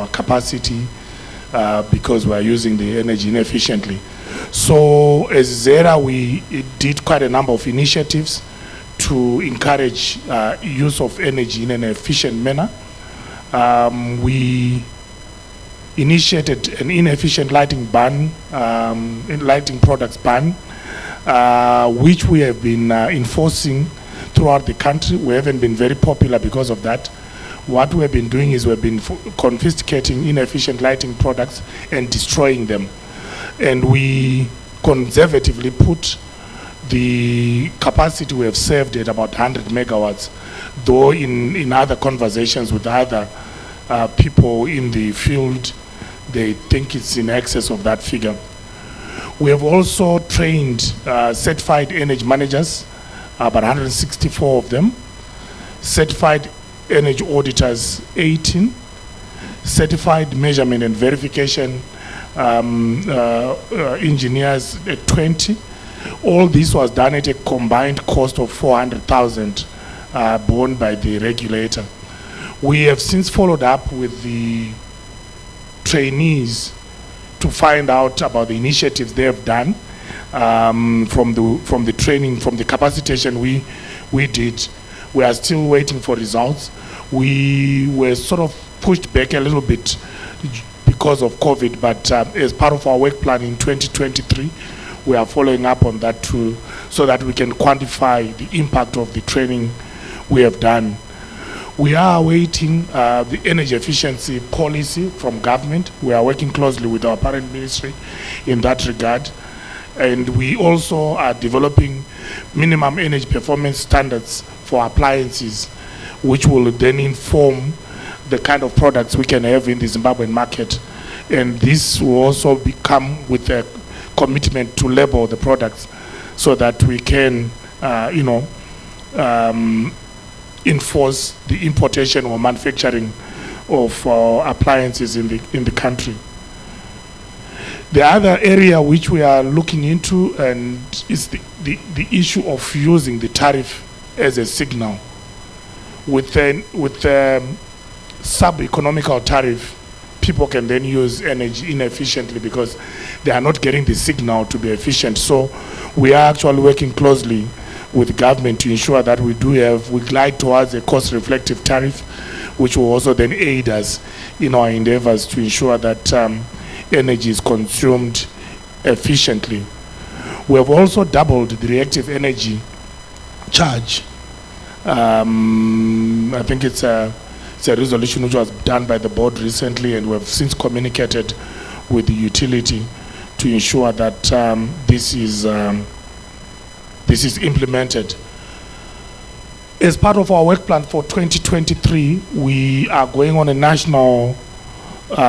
our capacity because we are using the energy inefficiently. So as Zera, we did quite a number of initiatives to encourage use of energy in an efficient manner. We initiated an inefficient lighting ban, lighting products ban, which we have been enforcing throughout the country. We haven't been very popular because of that. What we have been doing is we've been confiscating inefficient lighting products and destroying them. And we conservatively put the capacity we have saved at about 100 megawatts, though in other conversations with other people in the field, they think it's in excess of that figure. We have also trained certified energy managers, about 164 of them, certified energy auditors, 18, certified measurement and verification engineers, 20. All this was done at a combined cost of 400,000 borne by the regulator. We have since followed up with the trainees to find out about the initiatives they have done from the training, from the capacitation we did. We are still waiting for results. We were sort of pushed back a little bit because of COVID, but as part of our work plan in 2023, we are following up on that too, so that we can quantify the impact of the training we have done. We are awaiting the energy efficiency policy from government. We are working closely with our parent ministry in that regard. And we also are developing minimum energy performance standards for appliances, which will then inform the kind of products we can have in the Zimbabwean market. And this will also become with a commitment to label the products so that we can, enforce the importation or manufacturing of appliances in the country. The other area which we are looking into and is the issue of using the tariff as a signal. With the sub-economical tariff, people can then use energy inefficiently because they are not getting the signal to be efficient. So we are actually working closely with the government to ensure that we glide towards a cost-reflective tariff, which will also then aid us in our endeavors to ensure that energy is consumed efficiently. We have also doubled the reactive energy charge. I think it's a resolution which was done by the board recently, and we have since communicated with the utility to ensure that this is implemented. As part of our work plan for 2023, we are going on a national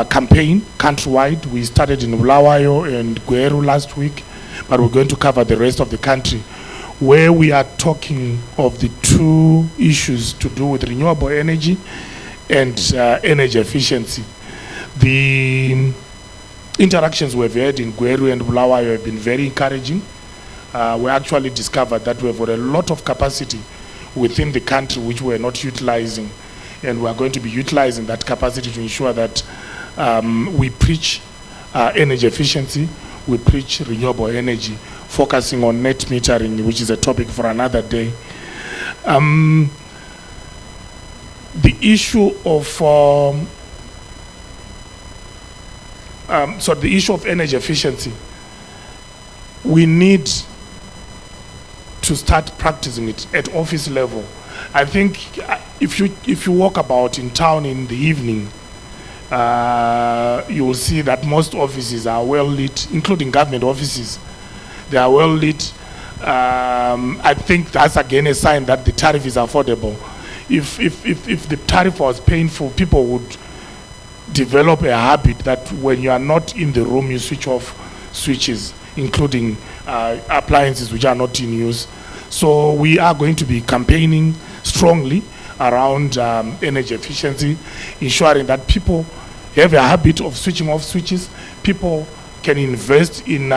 campaign countrywide. We started in Bulawayo and Gweru last week, but we're going to cover the rest of the country, where we are talking of the two issues to do with renewable energy and energy efficiency. The interactions we've had in Gweru and Bulawayo have been very encouraging. We actually discovered that we have got a lot of capacity within the country which we're not utilizing, and we're going to be utilizing that capacity to ensure that we preach energy efficiency, we preach renewable energy, focusing on net metering, which is a topic for another day. The issue of the issue of energy efficiency, we need to start practicing it at office level. I think if you walk about in town in the evening, you will see that most offices are well lit, including government offices. They are well lit. I think that's again a sign that the tariff is affordable. If the tariff was painful, people would develop a habit that when you are not in the room, you switch off switches, including appliances which are not in use. So we are going to be campaigning strongly around energy efficiency, ensuring that people have a habit of switching off switches. People can invest in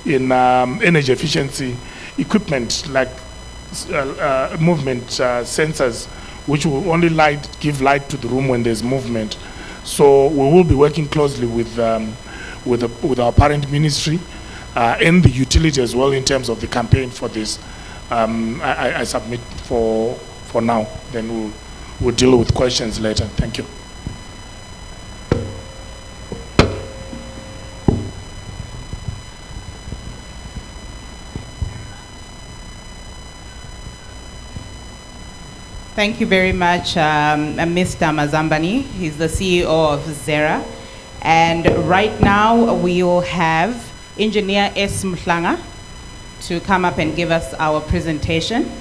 energy efficiency equipment like movement sensors, which will only give light to the room when there's movement. So we will be working closely with our parent ministry and the utility as well in terms of the campaign for this. I submit for now. Then we'll deal with questions later. Thank you. Thank you very much, Mr. Mazambani. He's the CEO of Zera. And right now, we will have Engineer S. Mhlanga to come up and give us our presentation.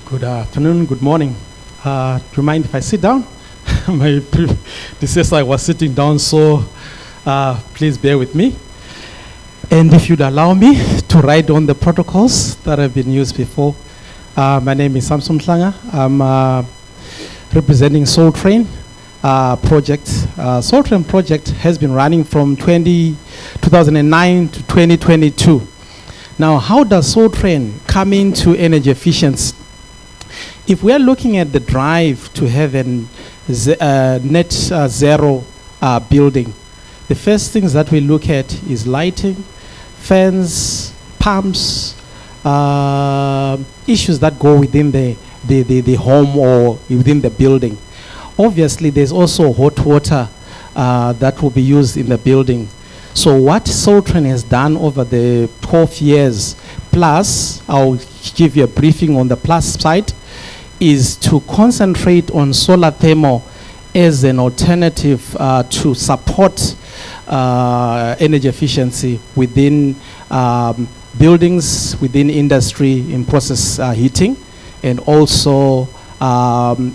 Good afternoon, good morning. Do you mind if I sit down? My predecessor was sitting down, so please bear with me. And if you'd allow me to write on the protocols that have been used before. My name is Samson Mhlanga. I'm representing Soul Train project. Soul Train project has been running from 2009 to 2022. Now, how does Soul Train come into energy efficiency? If we are looking at the drive to have a net zero building, the first things that we look at is lighting, fans, pumps, issues that go within the home or within the building. Obviously, there's also hot water that will be used in the building. So what Soul Train has done over the 12 years, plus, I'll give you a briefing on the plus side, is to concentrate on solar thermal as an alternative to support energy efficiency within buildings, within industry, in process heating, and also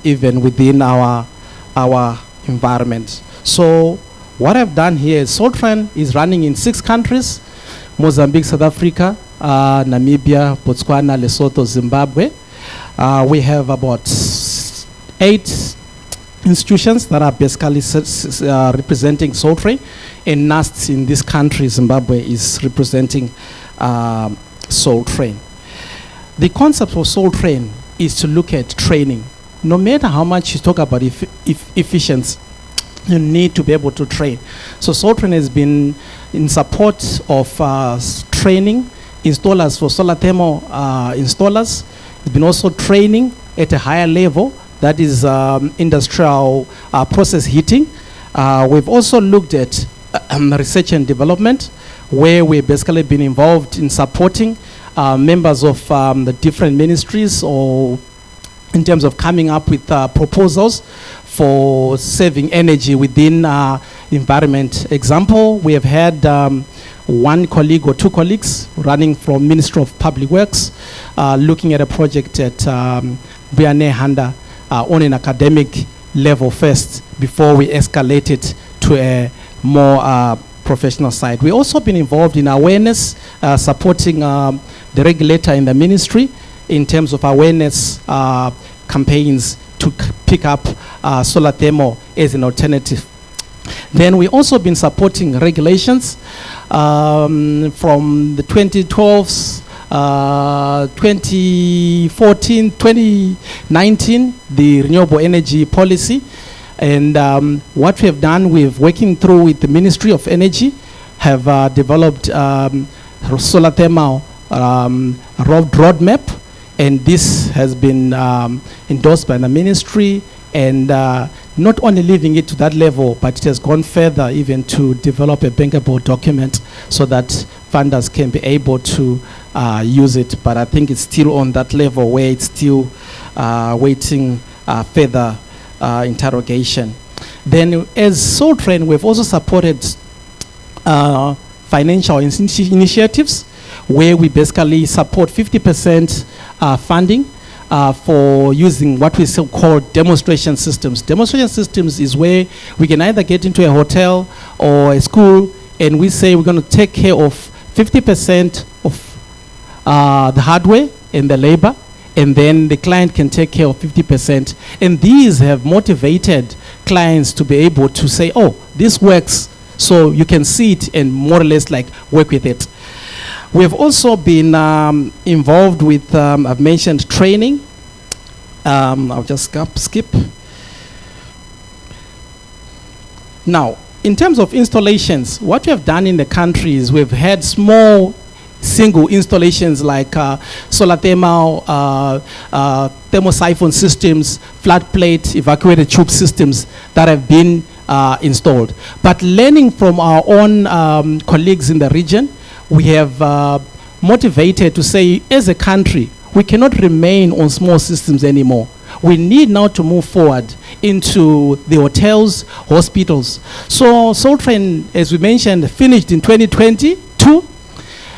even within our environment. So what I've done here is Soul Train is running in 6 countries: Mozambique, South Africa, Namibia, Botswana, Lesotho, Zimbabwe. We have about 8 institutions that are basically representing Soul Train, and NAST in this country, Zimbabwe, is representing Soul Train. The concept of Soul Train is to look at training. No matter how much you talk about efficiency, you need to be able to train. So Soul Train has been in support of training installers for solar thermal installers. It's been also training at a higher level, that is industrial process heating. We've also looked at research and development, where we've basically been involved in supporting members of the different ministries, or in terms of coming up with proposals for saving energy within environment. Example, we have had 1 colleague or 2 colleagues running from Ministry of Public Works, looking at a project at Biane Handa on an academic level first, before we escalate it to a more professional side. We've also been involved in awareness, supporting the regulator in the ministry in terms of awareness campaigns to pick up solar thermal as an alternative. Then we also been supporting regulations from the 2012s, 2014, 2019, the renewable energy policy. And what we have done, we've working through with the Ministry of Energy, have developed solar thermal roadmap, and this has been endorsed by the ministry, and not only leaving it to that level, but it has gone further even to develop a bankable document so that funders can be able to use it. But I think it's still on that level where it's still waiting further interrogation. Then as Soul Train, we've also supported financial initiatives, where we basically support 50% funding for using what we call demonstration systems. Demonstration systems is where we can either get into a hotel or a school, and we say we're going to take care of 50% of the hardware and the labor, and then the client can take care of 50%. And these have motivated clients to be able to say, oh, this works, so you can see it and more or less like work with it. We have also been involved with, I've mentioned training. I'll just skip. Now, in terms of installations, what we have done in the country is we've had small single installations like solar thermal, thermosiphon systems, flat plate, evacuated tube systems that have been installed. But learning from our own colleagues in the region, we have motivated to say, as a country, we cannot remain on small systems anymore. We need now to move forward into the hotels, hospitals. So Soltrain, as we mentioned, finished in 2022.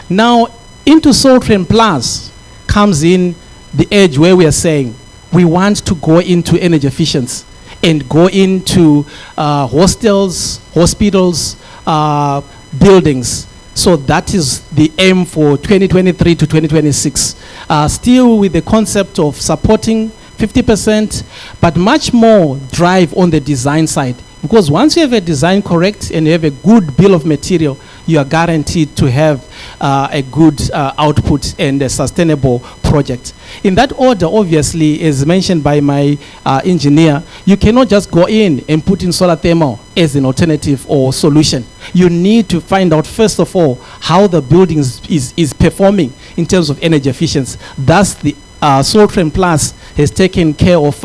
Now into Soltrain Plus comes in the edge where we are saying we want to go into energy efficiency and go into hostels, hospitals, buildings. So that is the aim for 2023 to 2026. Still with the concept of supporting 50%, but much more drive on the design side. Because once you have a design correct and you have a good bill of material, you are guaranteed to have a good output and a sustainable project. In that order, obviously, as mentioned by my engineer, you cannot just go in and put in solar thermal as an alternative or solution. You need to find out, first of all, how the building is performing in terms of energy efficiency. Thus, the Soltrain Plus has taken care of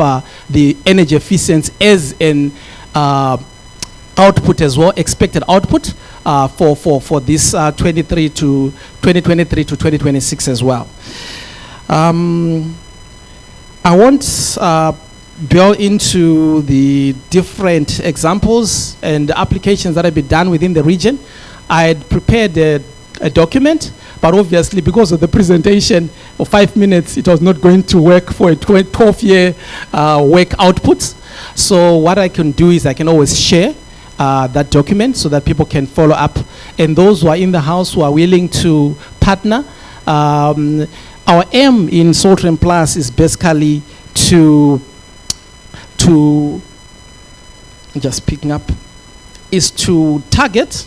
the energy efficiency as an output as well, expected output for this 2023 to 2026 as well. I won't dwell into the different examples and applications that have been done within the region. I had prepared a document, but obviously because of the presentation of 5 minutes, it was not going to work for a 12-year work output. So what I can do is I can always share that document so that people can follow up. And those who are in the house who are willing to partner, our aim in Soltrain Plus is basically to just picking up, is to target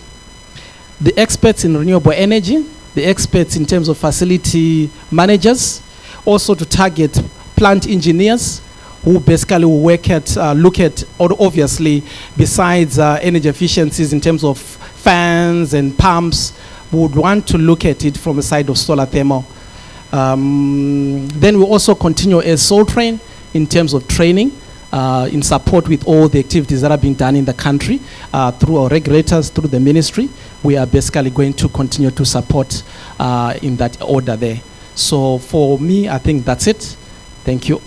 the experts in renewable energy, the experts in terms of facility managers, also to target plant engineers who basically will work at, look at, or obviously, besides energy efficiencies in terms of fans and pumps, would want to look at it from the side of solar thermal. Then we also continue as Soltrain in terms of training, in support with all the activities that are being done in the country through our regulators, through the ministry. We are basically going to continue to support in that order there. So for me, I think that's it. Thank you.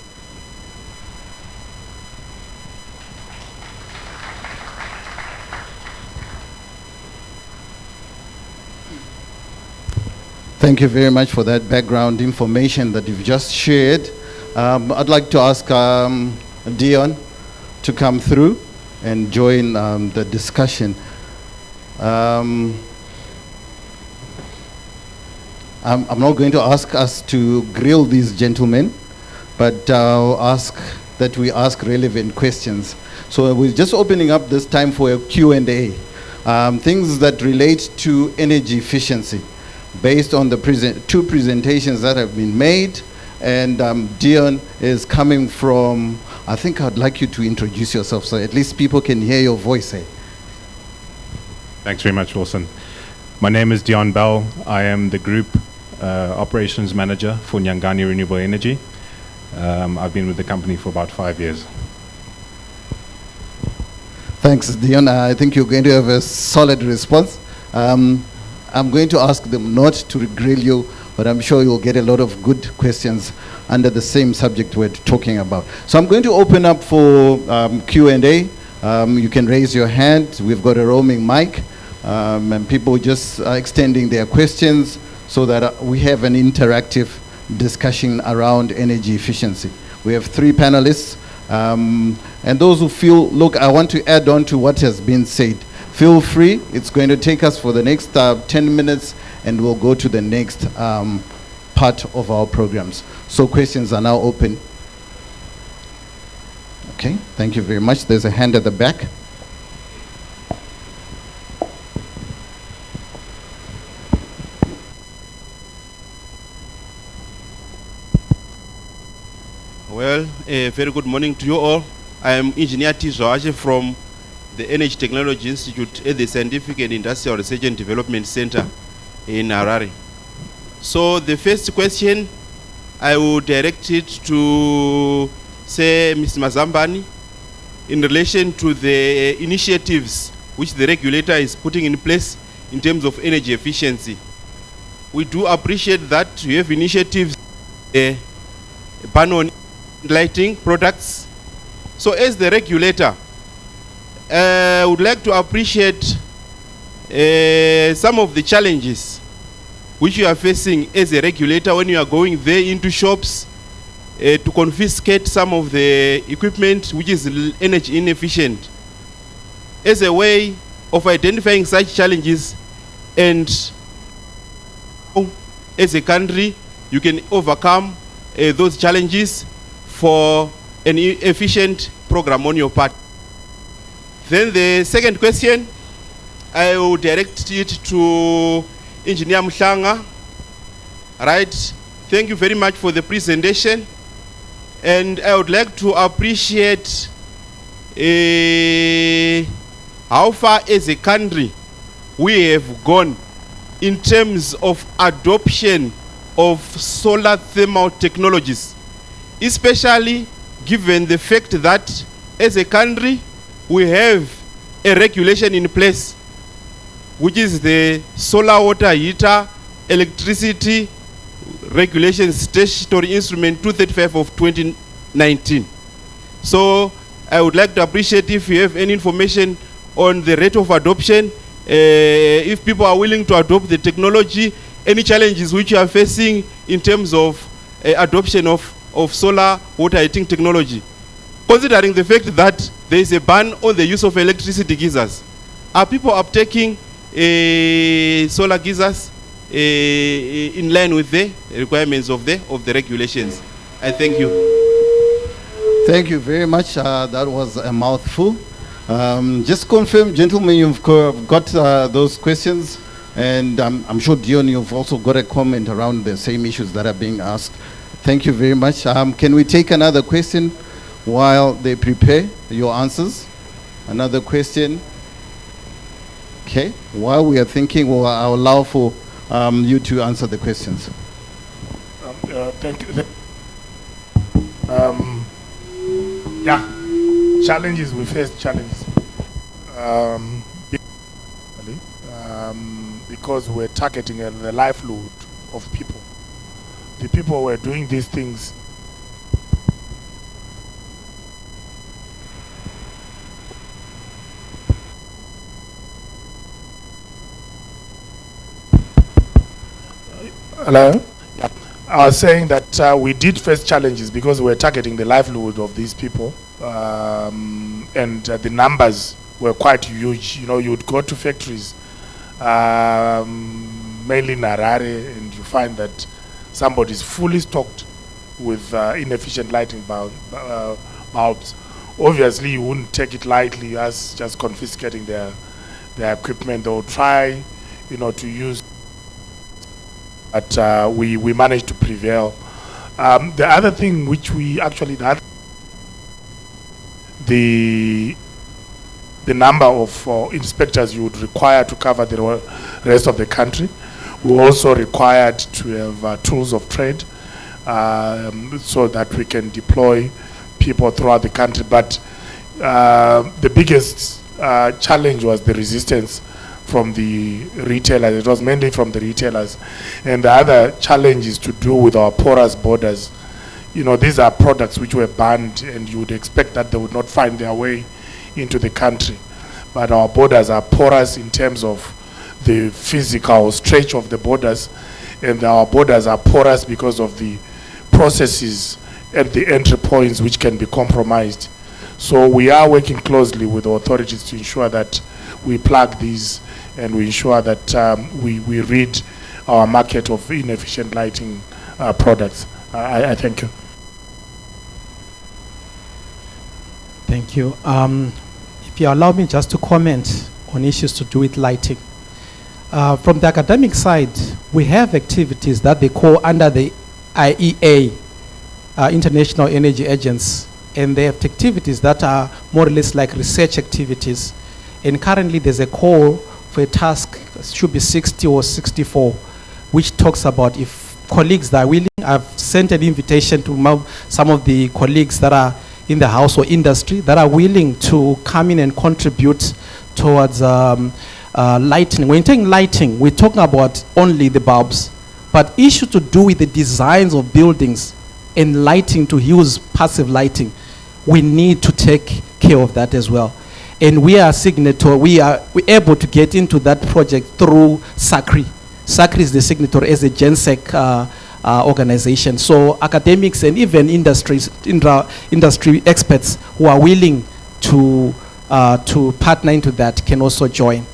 Thank you very much for that background information that you've just shared. I'd like to ask Dion to come through and join the discussion. I'm not going to ask us to grill these gentlemen, but I'll ask that we ask relevant questions. So we're just opening up this time for a Q&A. Things that relate to energy efficiency based on the two presentations that have been made. And Dion is coming from, I think I'd like you to introduce yourself so at least people can hear your voice. Thanks very much, Wilson. My name is Dion Bell. I am the Group Operations Manager for Nyangani Renewable Energy. I've been with the company for about 5 years. Thanks, Dion. I think you're going to have a solid response. I'm going to ask them not to grill you, but I'm sure you'll get a lot of good questions under the same subject we're talking about. So I'm going to open up for Q&A. You can raise your hand. We've got a roaming mic, and people just extending their questions so that we have an interactive discussion around energy efficiency. We have 3 panelists, and those who feel, look, I want to add on to what has been said, feel free. It's going to take us for the next 10 minutes, and we'll go to the next part of our programs. So questions are now open. Okay, thank you very much. There's a hand at the back. Well, a very good morning to you all. I am Engineer Tizo Aje from the Energy Technology Institute at the Scientific and Industrial Research and Development Center in Harare. So the first question, I will direct it to, say, Mr. Mazambani, in relation to the initiatives which the regulator is putting in place in terms of energy efficiency. We do appreciate that you have initiatives, ban on lighting products. So as the regulator, I would like to appreciate some of the challenges which you are facing as a regulator when you are going there into shops to confiscate some of the equipment which is energy inefficient, as a way of identifying such challenges, and as a country you can overcome those challenges for an efficient program on your part. Then the second question, I will direct it to Engineer Mhlanga. Right, thank you very much for the presentation, and I would like to appreciate how far as a country we have gone in terms of adoption of solar thermal technologies, especially given the fact that as a country we have a regulation in place, which is the Solar Water Heater Electricity Regulation Statutory Instrument 235 of 2019. So I would like to appreciate if you have any information on the rate of adoption, if people are willing to adopt the technology, any challenges which you are facing in terms of adoption of solar water heating technology. Considering the fact that there is a ban on the use of electricity geysers, are people uptaking solar geysers in line with the requirements of the regulations? I thank you. Thank you very much. That was a mouthful. Just confirm, gentlemen, you've got those questions, and I'm sure, Dion, you've also got a comment around the same issues that are being asked. Thank you very much. Can we take another question while they prepare your answers? Another question? Okay. While we are thinking, I'll allow for you to answer the questions. Thank you. Yeah, challenges, we face challenges. Because we're targeting the livelihood of people. The people who are doing these things Hello? Yeah. I was saying that we did face challenges because we're targeting the livelihood of these people, and the numbers were quite huge. You know, you would go to factories, mainly in Harare, and you find that somebody's fully stocked with inefficient lighting bulbs. Obviously, you wouldn't take it lightly as just confiscating their equipment. They'll try, you know, to use. But we managed to prevail. The other thing which we actually had, the number of inspectors you would require to cover the rest of the country. We also required to have tools of trade so that we can deploy people throughout the country. But the biggest challenge was the resistance from the retailers. It was mainly from the retailers. And the other challenge is to do with our porous borders. You know, these are products which were banned, and you would expect that they would not find their way into the country. But our borders are porous in terms of the physical stretch of the borders, and our borders are porous because of the processes at the entry points which can be compromised. So we are working closely with the authorities to ensure that we plug these and we ensure that we rid our market of inefficient lighting products. I thank you. Thank you. If you allow me just to comment on issues to do with lighting. From the academic side, we have activities that they call under the IEA, International Energy Agency, and they have activities that are more or less like research activities. And currently there's a call for a task, should be 60 or 64, which talks about if colleagues that are willing. I've sent an invitation to some of the colleagues that are in the house or industry that are willing to come in and contribute towards lighting. When you're taking lighting, we're talking about only the bulbs, but issues to do with the designs of buildings and lighting to use passive lighting, we need to take care of that as well. And we are signatory, we're able to get into that project through SACRI. SACRI is the signatory as a GenSec organization. So academics and even industry experts who are willing to partner into that can also join.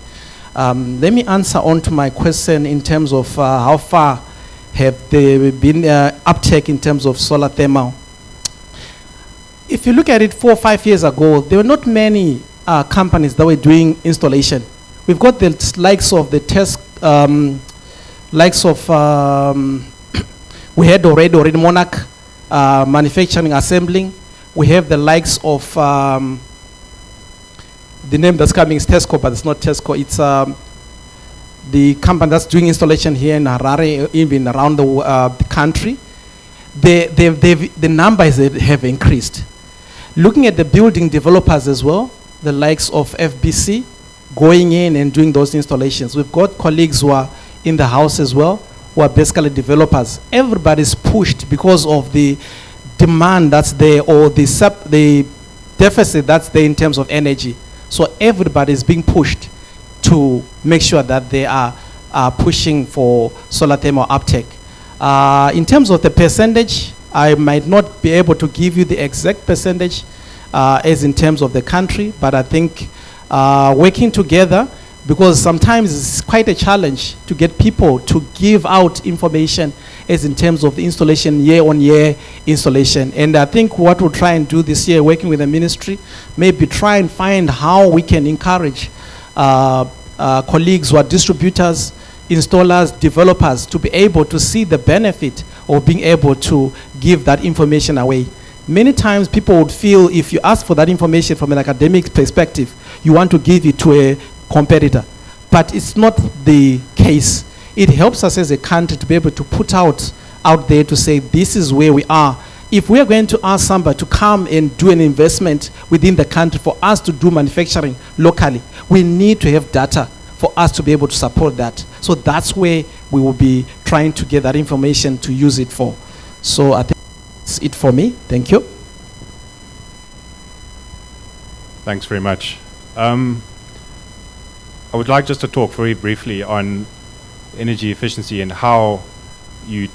Let me answer on to my question in terms of how far have there been uptake in terms of solar thermal. If you look at it 4 or 5 years ago, there were not many companies that were doing installation. We've got the likes of the test, we had already Monarch manufacturing, assembling. We have the likes of, the name that's coming is Tesco, but it's not Tesco. It's the company that's doing installation here in Harare, even around the country. The numbers have increased. Looking at the building developers as well, the likes of FBC, going in and doing those installations. We've got colleagues who are in the house as well, who are basically developers. Everybody's pushed because of the demand that's there, or the deficit that's there in terms of energy. So everybody's being pushed to make sure that they are pushing for solar thermal uptake. In terms of the percentage, I might not be able to give you the exact percentage as in terms of the country, but I think working together, because sometimes it's quite a challenge to get people to give out information as in terms of the installation, year-on-year installation. And I think what we'll try and do this year, working with the ministry, maybe try and find how we can encourage colleagues who are distributors, installers, developers to be able to see the benefit of being able to give that information away. Many times people would feel if you ask for that information from an academic perspective, you want to give it to a competitor. But it's not the case. It helps us as a country to be able to put out there to say, this is where we are. If we are going to ask somebody to come and do an investment within the country for us to do manufacturing locally, we need to have data for us to be able to support that. So that's where we will be trying to get that information to use it for. So I think that's it for me. Thank you. Thanks very much. I would like just to talk very briefly on energy efficiency and how you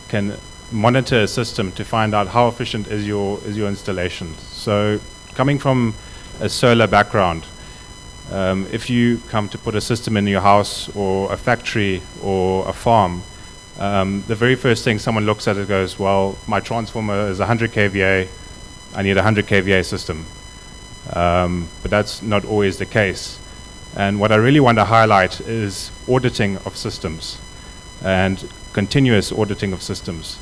can monitor a system to find out how efficient is your installation. So coming from a solar background, if you come to put a system in your house or a factory or a farm, the very first thing someone looks at it goes, well, my transformer is 100 kVA, I need a 100 kVA system. But that's not always the case. And what I really want to highlight is auditing of systems and continuous auditing of systems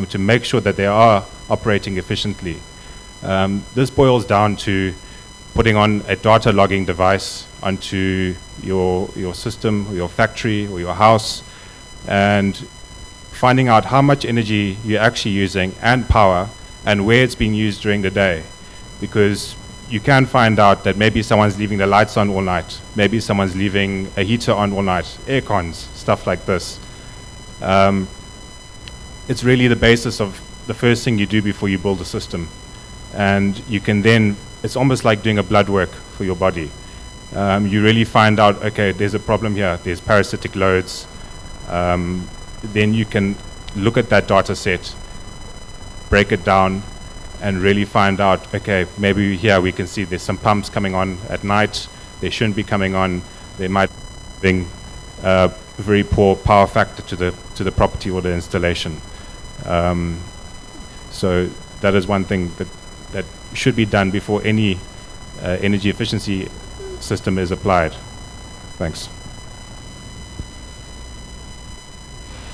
to make sure that they are operating efficiently. This boils down to putting on a data logging device onto your system, or your factory, or your house, and finding out how much energy you're actually using and power and where it's being used during the day. Because you can find out that maybe someone's leaving the lights on all night, maybe someone's leaving a heater on all night, air cons, stuff like this. It's really the basis of the first thing you do before you build a system. And you can then, it's almost like doing a blood work for your body. You really find out, okay, there's a problem here, there's parasitic loads. Then you can look at that data set, break it down, and really find out, okay, maybe here we can see there's some pumps coming on at night, they shouldn't be coming on, they might be a very poor power factor to the property or the installation. So that is one thing that should be done before any energy efficiency system is applied. Thanks.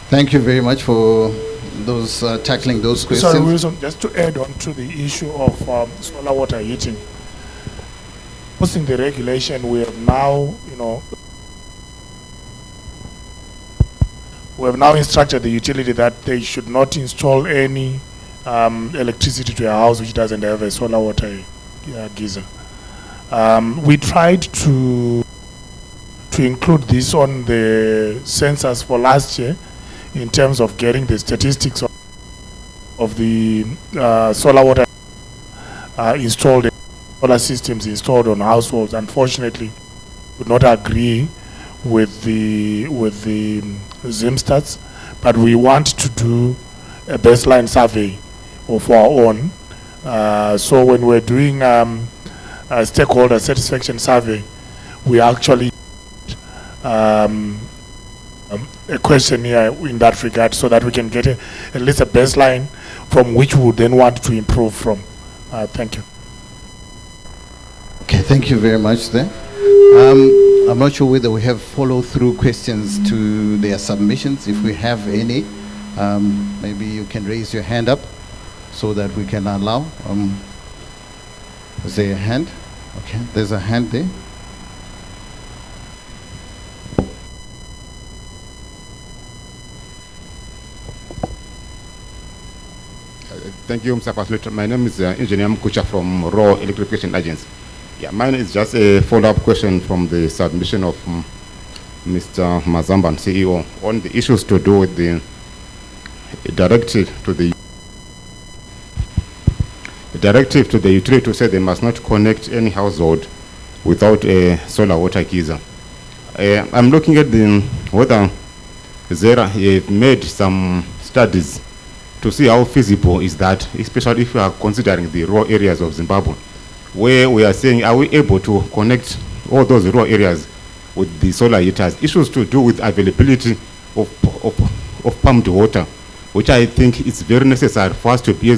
Thank you very much for those tackling those questions. Sorry, Wilson, just to add on to the issue of solar water heating. posting the regulation, we have now, we have now instructed the utility that they should not install any electricity to a house which doesn't have a solar water geyser. We tried to include this on the census for last year in terms of getting the statistics of the solar water installed, solar systems installed on households. Unfortunately, would not agree with the ZIM-stats, but we want to do a baseline survey of our own. So when we're doing a stakeholder satisfaction survey, we actually a questionnaire in that regard, so that we can get at least a baseline from which we would then want to improve from. Thank you. Okay, thank you very much there. I'm not sure whether we have follow-through questions to their submissions. If we have any, maybe you can raise your hand up so that we can allow. Is there a hand? Okay, there's a hand there. Thank you, Mr. Facilitator. My name is Engineer Mkucha from Raw Electrification Agency. Yeah, mine is just a follow-up question from the submission of Mr. Mazamban, CEO, on the issues to do with the directive to the utility to say they must not connect any household without a solar water geyser. I'm looking at whether Zera have made some studies to see how feasible is that, especially if we are considering the rural areas of Zimbabwe, where we are saying, are we able to connect all those rural areas with the solar heaters? Issues to do with availability of pumped water, which I think is very necessary for us to be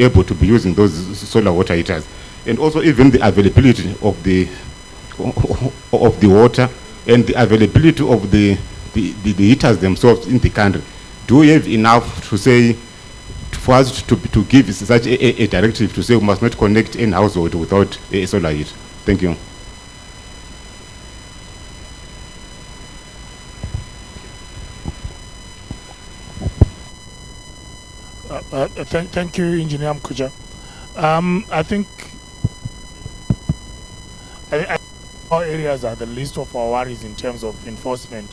able to be using those solar water heaters, and also even the availability of the water and the availability of the heaters themselves in the country. Do we have enough to say, for us to give such a directive to say we must not connect any household without a solar heat? Thank you. Thank you, Engineer Mkuja. I think our areas are the least of our worries in terms of enforcement.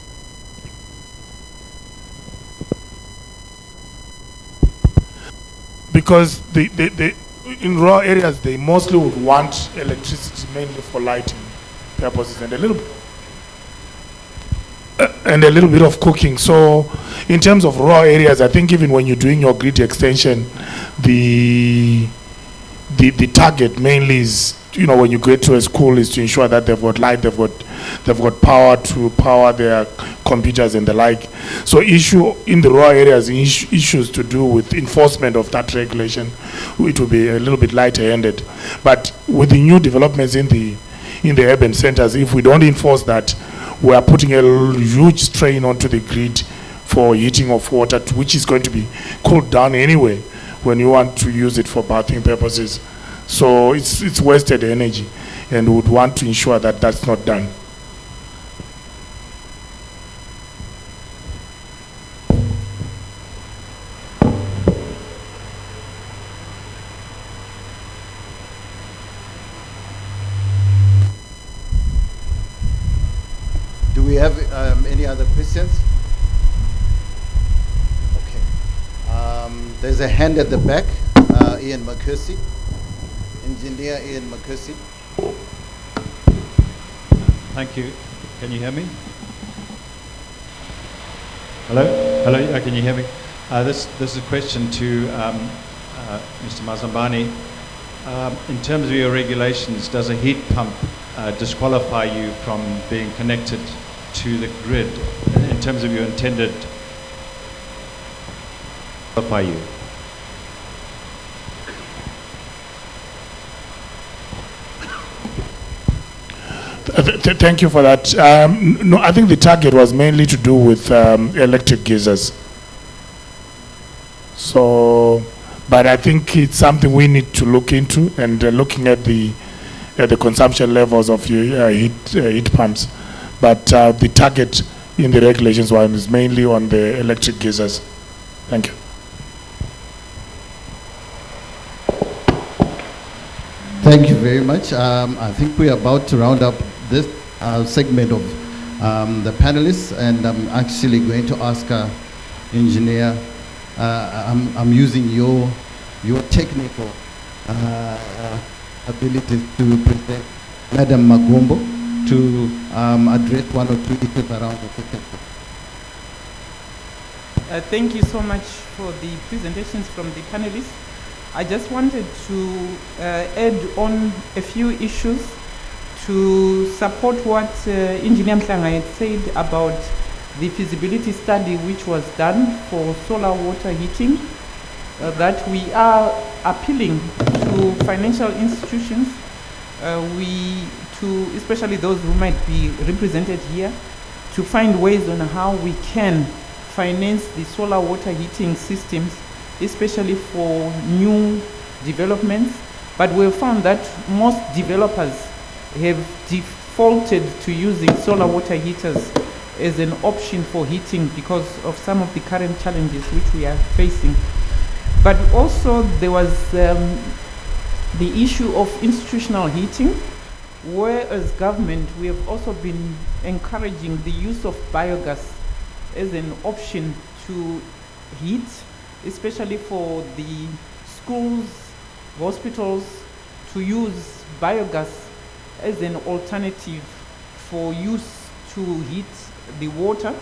Because in rural areas, they mostly would want electricity mainly for lighting purposes and a little bit of cooking. So in terms of rural areas, I think even when you're doing your grid extension, the target mainly is, when you get to a school, is to ensure that they've got light, they've got power to power their computers and the like. So issue in the rural areas, issues to do with enforcement of that regulation, it will be a little bit lighter-handed. But with the new developments in the urban centers, if we don't enforce that, we are putting a huge strain onto the grid for heating of water, which is going to be cooled down anyway when you want to use it for bathing purposes. So it's wasted energy, and we would want to ensure that that's not done. Do we have any other questions? Okay. There's a hand at the back, Ian McCursey. Engineer Ian McCursey. Thank you. Can you hear me? Hello? Hello, can you hear me? This is a question to Mr. Mazambani. In terms of your regulations, does a heat pump disqualify you from being connected to the grid in terms of your intended qualify you? Thank you for that. No, I think the target was mainly to do with electric geysers. So, but I think it's something we need to look into, and looking at the the consumption levels of your heat pumps. But the target in the regulations one is mainly on the electric geysers. Thank you. Thank you very much. I think we are about to round up this segment of the panelists, and I'm actually going to ask engineer. I'm using your technical abilities to present Madam Magombo to address one or two issues around the technical. Thank you so much for the presentations from the panelists. I just wanted to add on a few issues to support what Engineer Mhlanga had said about the feasibility study which was done for solar water heating, that we are appealing to financial institutions, especially those who might be represented here, to find ways on how we can finance the solar water heating systems, especially for new developments. But we've found that most developers have defaulted to using solar water heaters as an option for heating because of some of the current challenges which we are facing. But also there was the issue of institutional heating, where as government we have also been encouraging the use of biogas as an option to heat, especially for the schools, hospitals, to use biogas as an alternative for use to heat the water.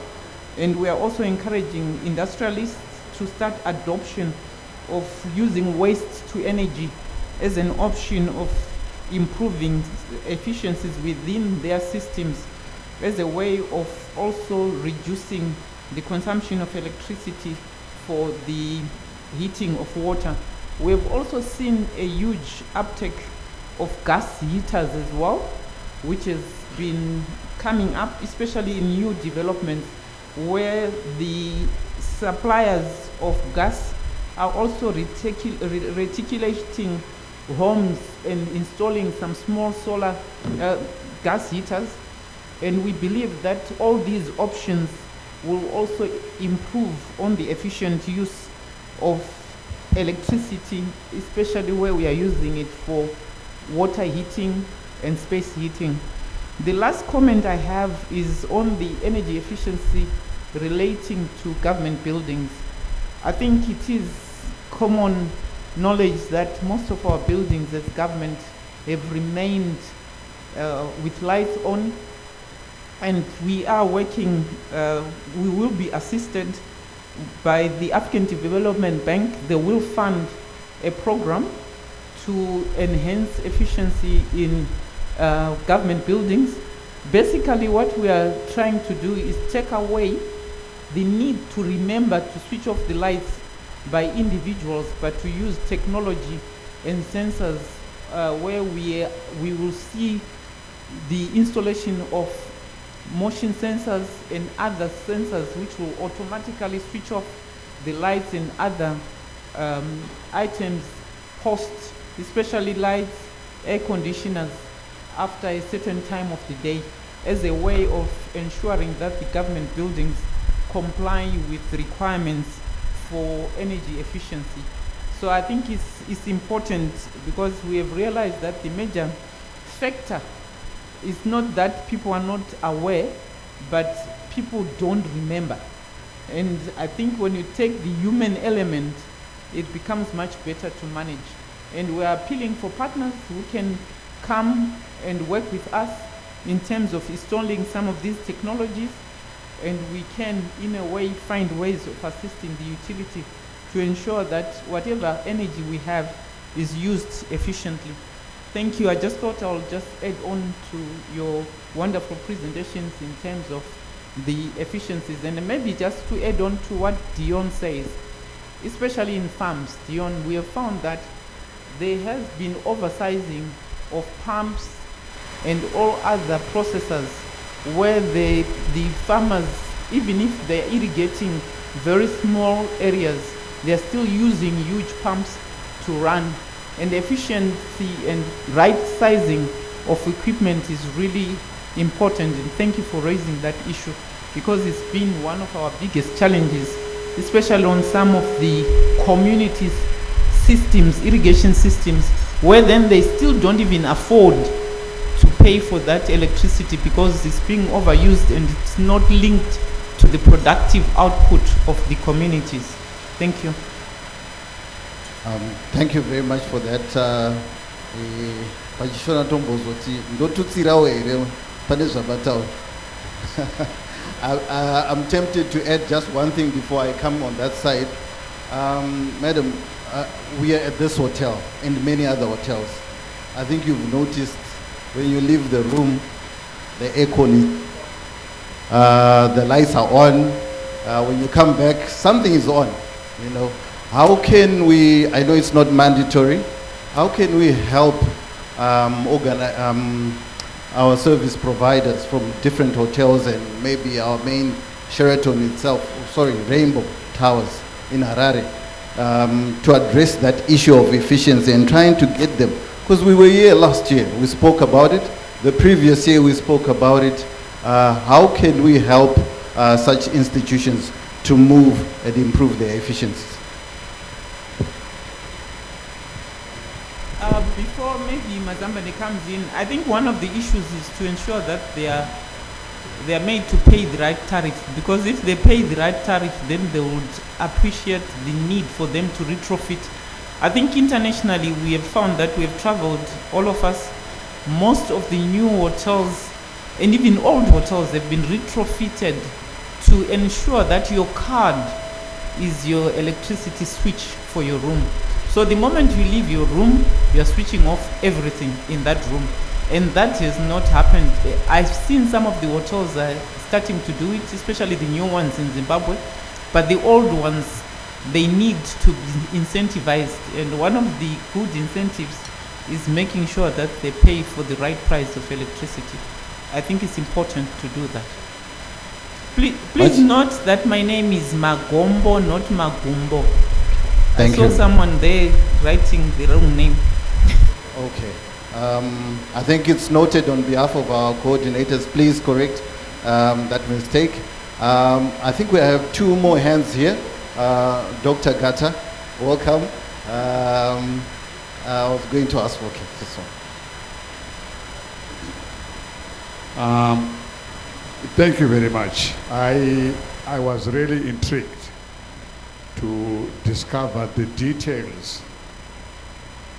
And we are also encouraging industrialists to start adoption of using waste to energy as an option of improving efficiencies within their systems, as a way of also reducing the consumption of electricity for the heating of water. We've also seen a huge uptake of gas heaters as well, which has been coming up, especially in new developments, where the suppliers of gas are also reticulating homes and installing some small solar gas heaters. And we believe that all these options will also improve on the efficient use of electricity, especially where we are using it for water heating and space heating. The last comment I have is on the energy efficiency relating to government buildings. I think it is common knowledge that most of our buildings as government have remained with lights on, and we are working, we will be assisted by the African Development Bank. They will fund a program to enhance efficiency in government buildings. Basically what we are trying to do is take away the need to remember to switch off the lights by individuals, but to use technology and sensors where we will see the installation of motion sensors and other sensors which will automatically switch off the lights and other items post, especially lights, air conditioners, after a certain time of the day, as a way of ensuring that the government buildings comply with requirements for energy efficiency. So I think it's important, because we have realized that the major factor is not that people are not aware, but people don't remember. And I think when you take the human element, it becomes much better to manage. And we are appealing for partners who can come and work with us in terms of installing some of these technologies, and we can, in a way, find ways of assisting the utility to ensure that whatever energy we have is used efficiently. Thank you. I just thought I'll just add on to your wonderful presentations in terms of the efficiencies, and maybe just to add on to what Dion says, especially in farms. Dion, we have found that there has been oversizing of pumps and all other processors, where the farmers, even if they're irrigating very small areas, they're still using huge pumps to run. And efficiency and right sizing of equipment is really important, and thank you for raising that issue, because it's been one of our biggest challenges, especially on some of the communities' systems, irrigation systems, where then they still don't even afford to pay for that electricity because it's being overused and it's not linked to the productive output of the communities. Thank you. Thank you very much for that. Pachishona tombozoti ndotutsirawo here pane zvabataura. I'm tempted to add just one thing before I come on that side. Madam, we are at this hotel and many other hotels. I think you've noticed when you leave the room, the aircon, the lights are on. When you come back, something is on. You know, how can we? I know it's not mandatory. How can we help our service providers from different hotels and maybe our main Sheraton itself, Rainbow Towers in Harare, to address that issue of efficiency and trying to get them? Because we were here last year, we spoke about it. The previous year we spoke about it. How can we help such institutions to move and improve their efficiencies? Before maybe Mazambane comes in, I think one of the issues is to ensure that they are made to pay the right tariff, because if they pay the right tariff, then they would appreciate the need for them to retrofit. I think internationally we have found that we have traveled, all of us, most of the new hotels and even old hotels have been retrofitted to ensure that your card is your electricity switch for your room. So the moment you leave your room, you are switching off everything in that room. And that has not happened. I've seen some of the hotels are starting to do it, especially the new ones in Zimbabwe. But the old ones, they need to be incentivized. And one of the good incentives is making sure that they pay for the right price of electricity. I think it's important to do that. Please note that my name is Magombo, not Magumbo. I saw someone there writing the wrong name. Okay. I think it's noted on behalf of our coordinators. Please correct that mistake. I think we have two more hands here. Dr. Gata, welcome. I was going to ask for this one. Thank you very much. I was really intrigued to discover the details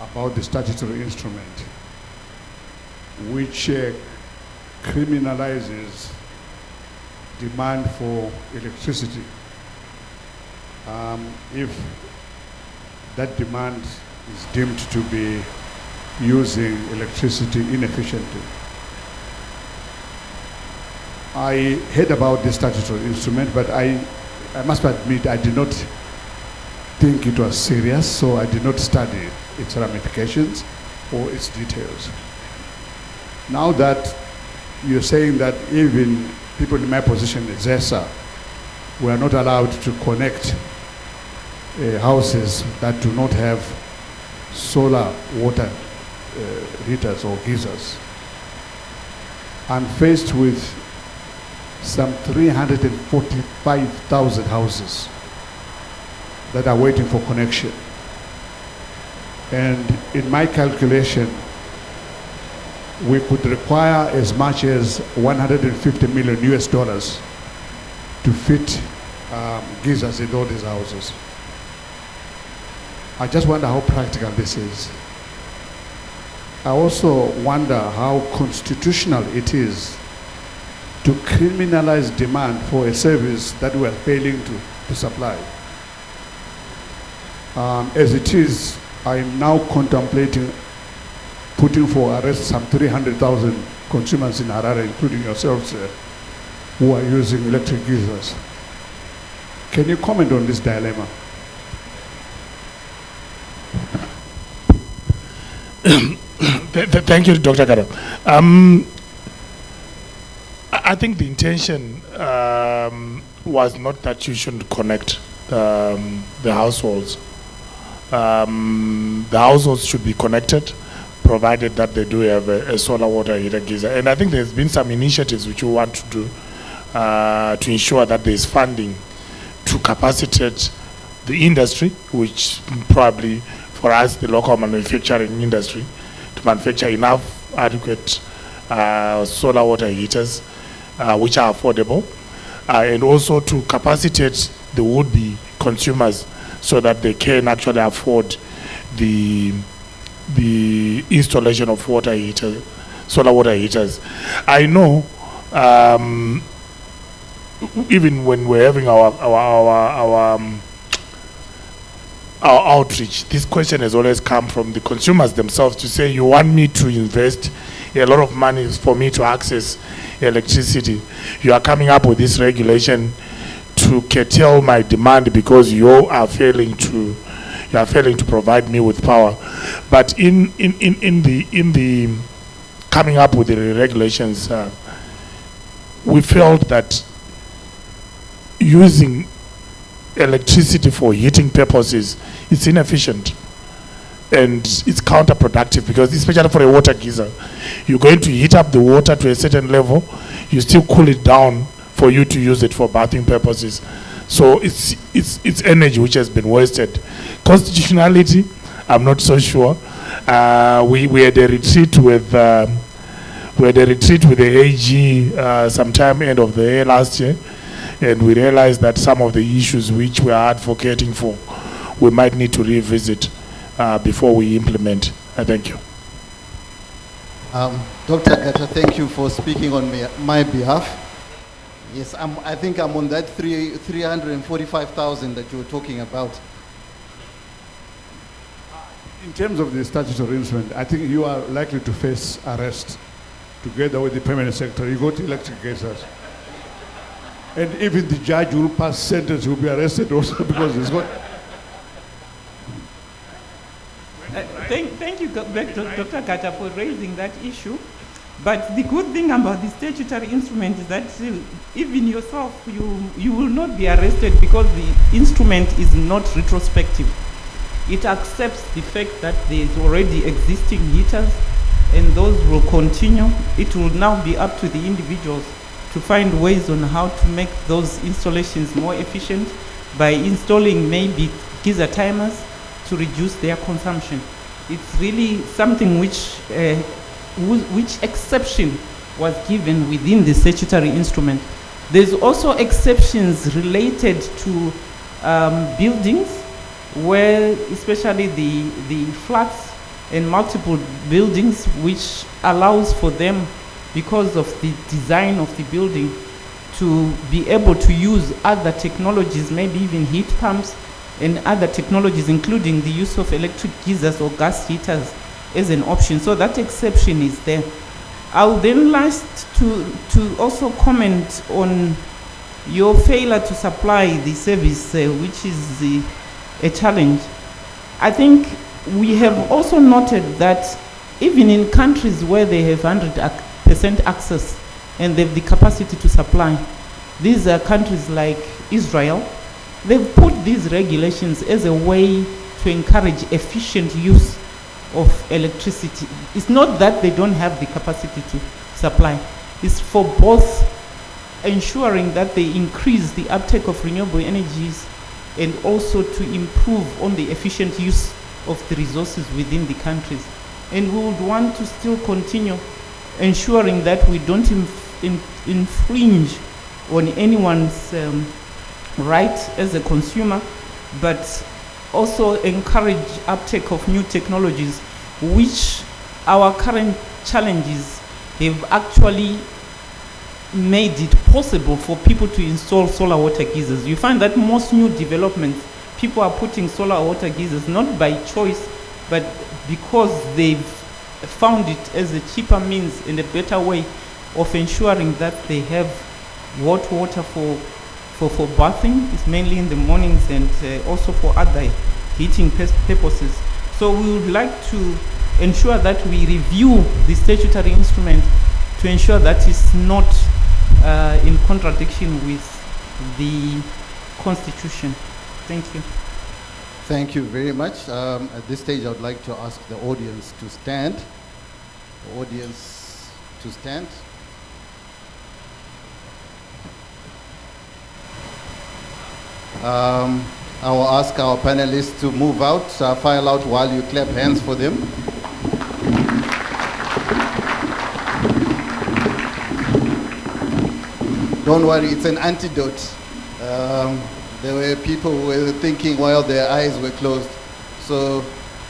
about the statutory instrument which criminalizes demand for electricity if that demand is deemed to be using electricity inefficiently. I heard about this statutory instrument, but I must admit I did not think it was serious, so I did not study its ramifications or its details. Now that you're saying that even people in my position as ZESA were not allowed to connect houses that do not have solar water heaters or geysers, I'm faced with some 345,000 houses that are waiting for connection. And in my calculation, we could require as much as 150 million US dollars to fit geysers in all these houses. I just wonder how practical this is. I also wonder how constitutional it is to criminalize demand for a service that we are failing to supply. As it is, I am now contemplating putting for arrest some 300,000 consumers in Harare, including yourselves, who are using electric geysers. Can you comment on this dilemma? Thank you, Dr. Kara. I think the intention was not that you shouldn't connect the households. The households should be connected, provided that they do have a solar water heater geyser. And I think there's been some initiatives which we want to do to ensure that there's funding to capacitate the industry, which probably for us, the local manufacturing industry, to manufacture enough adequate solar water heaters which are affordable, and also to capacitate the would-be consumers so that they can actually afford the installation of water heaters, solar water heaters. I know even when we're having our outreach, this question has always come from the consumers themselves to say, you want me to invest a lot of money for me to access electricity. You are coming up with this regulation to curtail my demand because you are failing to provide me with power. But in the coming up with the regulations, we felt that using electricity for heating purposes is inefficient and it's counterproductive, because especially for a water geyser, you're going to heat up the water to a certain level, you still cool it down for you to use it for bathing purposes. So it's energy which has been wasted. Constitutionality, I'm not so sure. We had a retreat with the AG sometime end of the year last year, and we realized that some of the issues which we are advocating for, we might need to revisit before we implement. Thank you. Dr. Gata, thank you for speaking on my behalf. Yes, I think I'm on that 345,000 that you were talking about. In terms of the statutory instrument, I think you are likely to face arrest together with the permanent secretary. You go to electric cases. And even the judge will pass sentence, will be arrested also because he's got... Thank you, Dr. Gata, for raising that issue. But the good thing about the statutory instrument is that even yourself, you will not be arrested because the instrument is not retrospective. It accepts the fact that there is already existing heaters and those will continue. It will now be up to the individuals to find ways on how to make those installations more efficient by installing maybe geyser timers to reduce their consumption. It's really something which exception was given within the statutory instrument. There's also exceptions related to buildings where especially the flats and multiple buildings, which allows for them, because of the design of the building, to be able to use other technologies, maybe even heat pumps and other technologies, including the use of electric geysers or gas heaters as an option. So that exception is there. I'll then last to also comment on your failure to supply the service, which is a challenge. I think we have also noted that even in countries where they have 100% access and they have the capacity to supply, these are countries like Israel. They've put these regulations as a way to encourage efficient use of electricity. It's not that they don't have the capacity to supply. It's for both ensuring that they increase the uptake of renewable energies and also to improve on the efficient use of the resources within the countries. And we would want to still continue ensuring that we don't infringe on anyone's right as a consumer, but also encourage uptake of new technologies, which our current challenges have actually made it possible for people to install solar water geysers. You find that most new developments, people are putting solar water geysers not by choice, but because they've found it as a cheaper means and a better way of ensuring that they have water for bathing. It's mainly in the mornings and also for other heating purposes. So we would like to ensure that we review the statutory instrument to ensure that it's not in contradiction with the Constitution. Thank you. Thank you very much. At this stage, I would like to ask the audience to stand. audience to stand. I will ask our panelists to move out, file out while you clap hands for them. Don't worry, it's an antidote. There were people who were thinking while their eyes were closed. So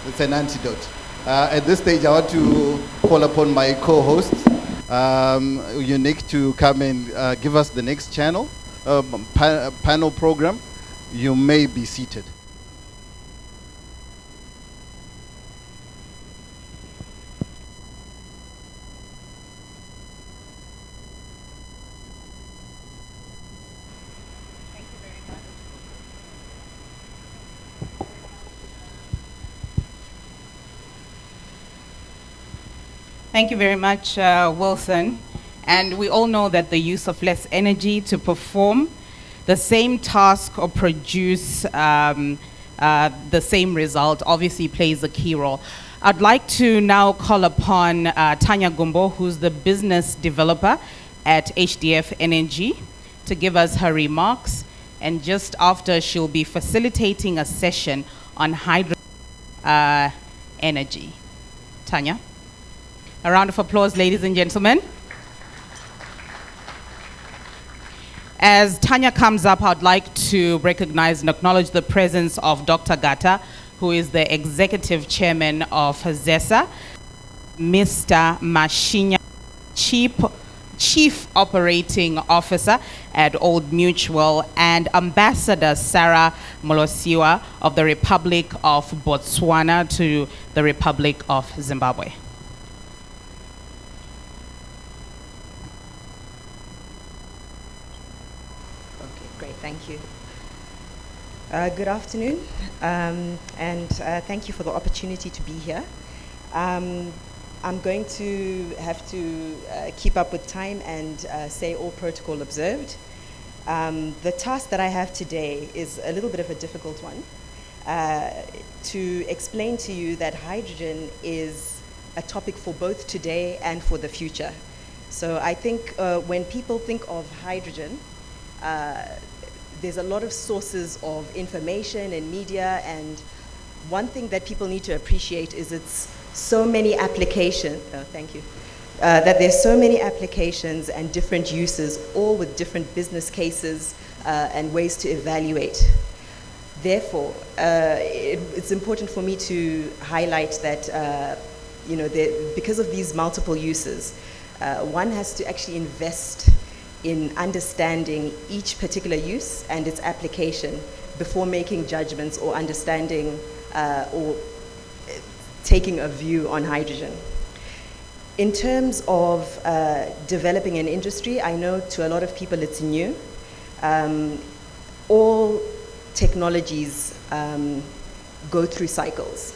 it's an antidote. At this stage, I want to call upon my co-hosts, Unique, to come and give us the next channel, panel program. You may be seated. Thank you very much, Wilson. And we all know that the use of less energy to perform the same task or produce the same result obviously plays a key role. I'd like to now call upon Tanya Gumbo, who's the business developer at HDF Energy, to give us her remarks. And just after, she'll be facilitating a session on hydrogen energy. Tanya? A round of applause, ladies and gentlemen. As Tanya comes up, I'd like to recognize and acknowledge the presence of Dr. Gata, who is the executive chairman of ZESA, Mr. Mashinya, chief operating officer at Old Mutual, and Ambassador Sarah Molosiwa of the Republic of Botswana to the Republic of Zimbabwe. Thank you. Good afternoon, and thank you for the opportunity to be here. I'm going to have to keep up with time and say all protocol observed. The task that I have today is a little bit of a difficult one, to explain to you that hydrogen is a topic for both today and for the future. So I think when people think of hydrogen, there's a lot of sources of information and media, and one thing that people need to appreciate is it's so many applications, that there's so many applications and different uses, all with different business cases and ways to evaluate. Therefore, it's important for me to highlight that because of these multiple uses, one has to actually invest in understanding each particular use and its application before making judgments or understanding or taking a view on hydrogen. In terms of developing an industry, I know to a lot of people it's new. All technologies go through cycles.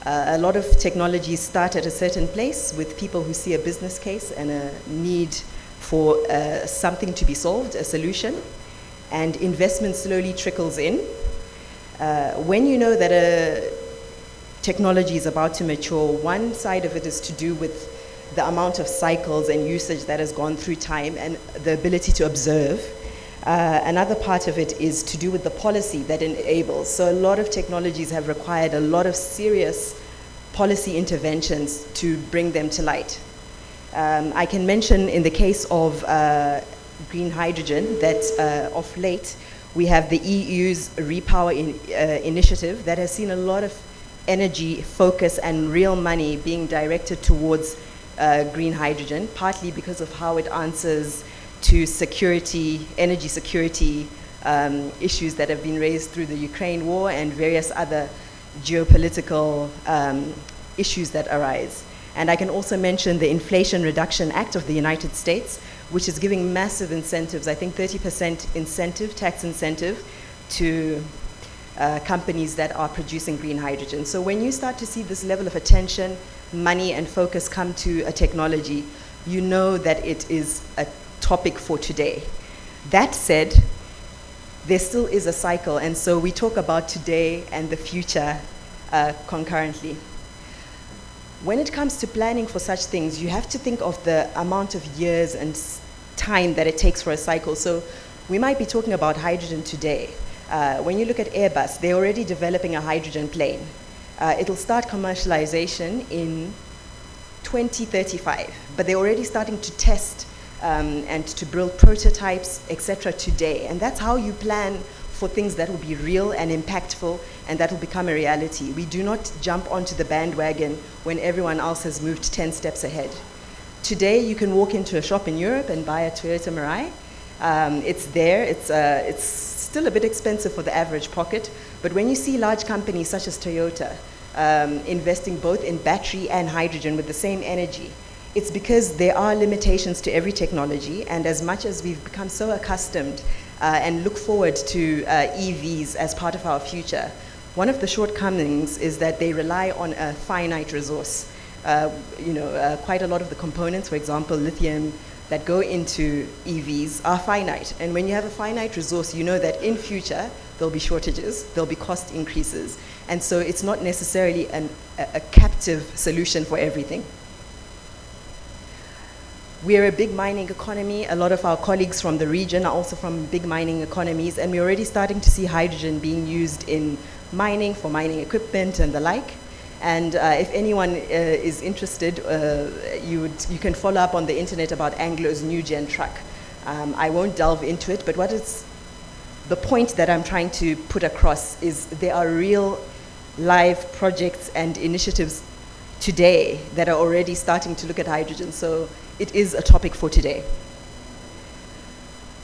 A lot of technologies start at a certain place with people who see a business case and a need for something to be solved, a solution, and investment slowly trickles in. When you know that a technology is about to mature, one side of it is to do with the amount of cycles and usage that has gone through time and the ability to observe. Another part of it is to do with the policy that enables. So a lot of technologies have required a lot of serious policy interventions to bring them to light. I can mention in the case of green hydrogen that of late we have the EU's Repower initiative that has seen a lot of energy focus and real money being directed towards green hydrogen, partly because of how it answers to security, energy security issues that have been raised through the Ukraine war and various other geopolitical issues that arise. And I can also mention the Inflation Reduction Act of the United States, which is giving massive incentives, I think 30% incentive, tax incentive, to companies that are producing green hydrogen. So when you start to see this level of attention, money, and focus come to a technology, you know that it is a topic for today. That said, there still is a cycle, and so we talk about today and the future concurrently. When it comes to planning for such things, you have to think of the amount of years and time that it takes for a cycle. So we might be talking about hydrogen today. When you look at Airbus, they're already developing a hydrogen plane. It'll start commercialization in 2035, but they're already starting to test and to build prototypes, etc. today. And that's how you plan for things that will be real and impactful and that will become a reality. We do not jump onto the bandwagon when everyone else has moved 10 steps ahead. Today, you can walk into a shop in Europe and buy a Toyota Mirai. It's there, it's still a bit expensive for the average pocket, but when you see large companies such as Toyota investing both in battery and hydrogen with the same energy, it's because there are limitations to every technology, and as much as we've become so accustomed and look forward to EVs as part of our future, one of the shortcomings is that they rely on a finite resource. Quite a lot of the components, for example, lithium, that go into EVs are finite. And when you have a finite resource, you know that in future, there'll be shortages, there'll be cost increases. And so it's not necessarily a captive solution for everything. We're a big mining economy. A lot of our colleagues from the region are also from big mining economies, and we're already starting to see hydrogen being used in mining, for mining equipment and the like. And if anyone is interested, you can follow up on the internet about Anglo's new gen truck. I won't delve into it, but the point that I'm trying to put across is there are real live projects and initiatives today that are already starting to look at hydrogen. So it is a topic for today.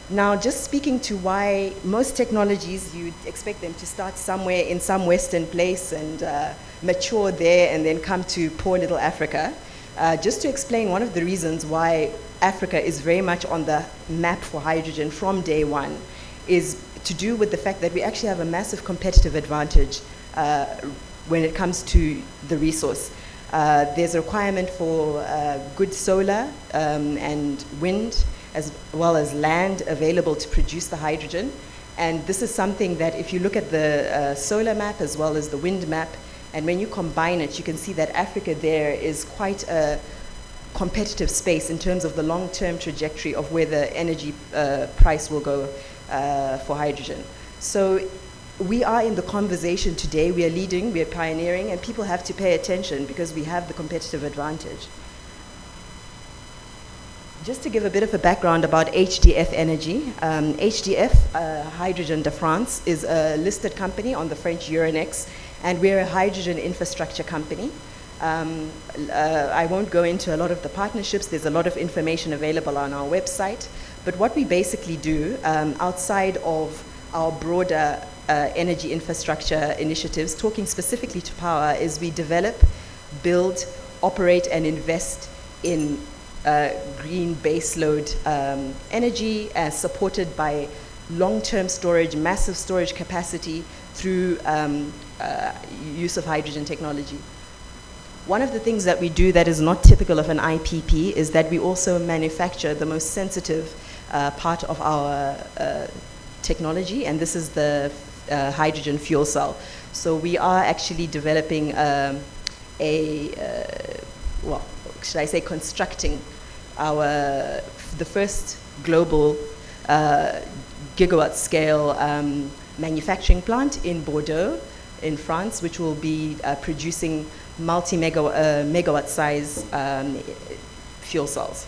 Now, just speaking to why most technologies, you'd expect them to start somewhere in some Western place and mature there and then come to poor little Africa. Just to explain one of the reasons why Africa is very much on the map for hydrogen from day one is to do with the fact that we actually have a massive competitive advantage when it comes to the resource. There's a requirement for good solar and wind, as well as land available to produce the hydrogen. And this is something that if you look at the solar map as well as the wind map, and when you combine it, you can see that Africa there is quite a competitive space in terms of the long-term trajectory of where the energy price will go for hydrogen. So we are in the conversation today, we are leading, we are pioneering, and people have to pay attention because we have the competitive advantage. Just to give a bit of a background about HDF Energy, HDF, Hydrogen de France, is a listed company on the French Euronext, and we're a hydrogen infrastructure company. I won't go into a lot of the partnerships, there's a lot of information available on our website, but what we basically do outside of our broader energy infrastructure initiatives, talking specifically to power, is we develop, build, operate, and invest in green baseload energy supported by long-term storage, massive storage capacity through use of hydrogen technology. One of the things that we do that is not typical of an IPP is that we also manufacture the most sensitive part of our technology, and this is the hydrogen fuel cell. So we are actually developing constructing the first global gigawatt scale manufacturing plant in Bordeaux, in France, which will be producing megawatt size fuel cells.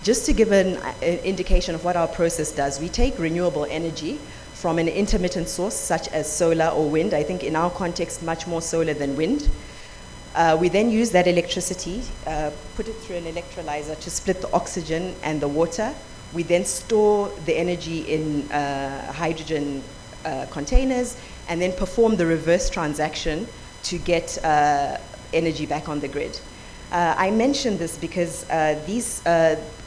Just to give an indication of what our process does, we take renewable energy from an intermittent source such as solar or wind. I think in our context, much more solar than wind. We then use that electricity, put it through an electrolyzer to split the oxygen and the water. We then store the energy in hydrogen containers and then perform the reverse transaction to get energy back on the grid. I mention this because these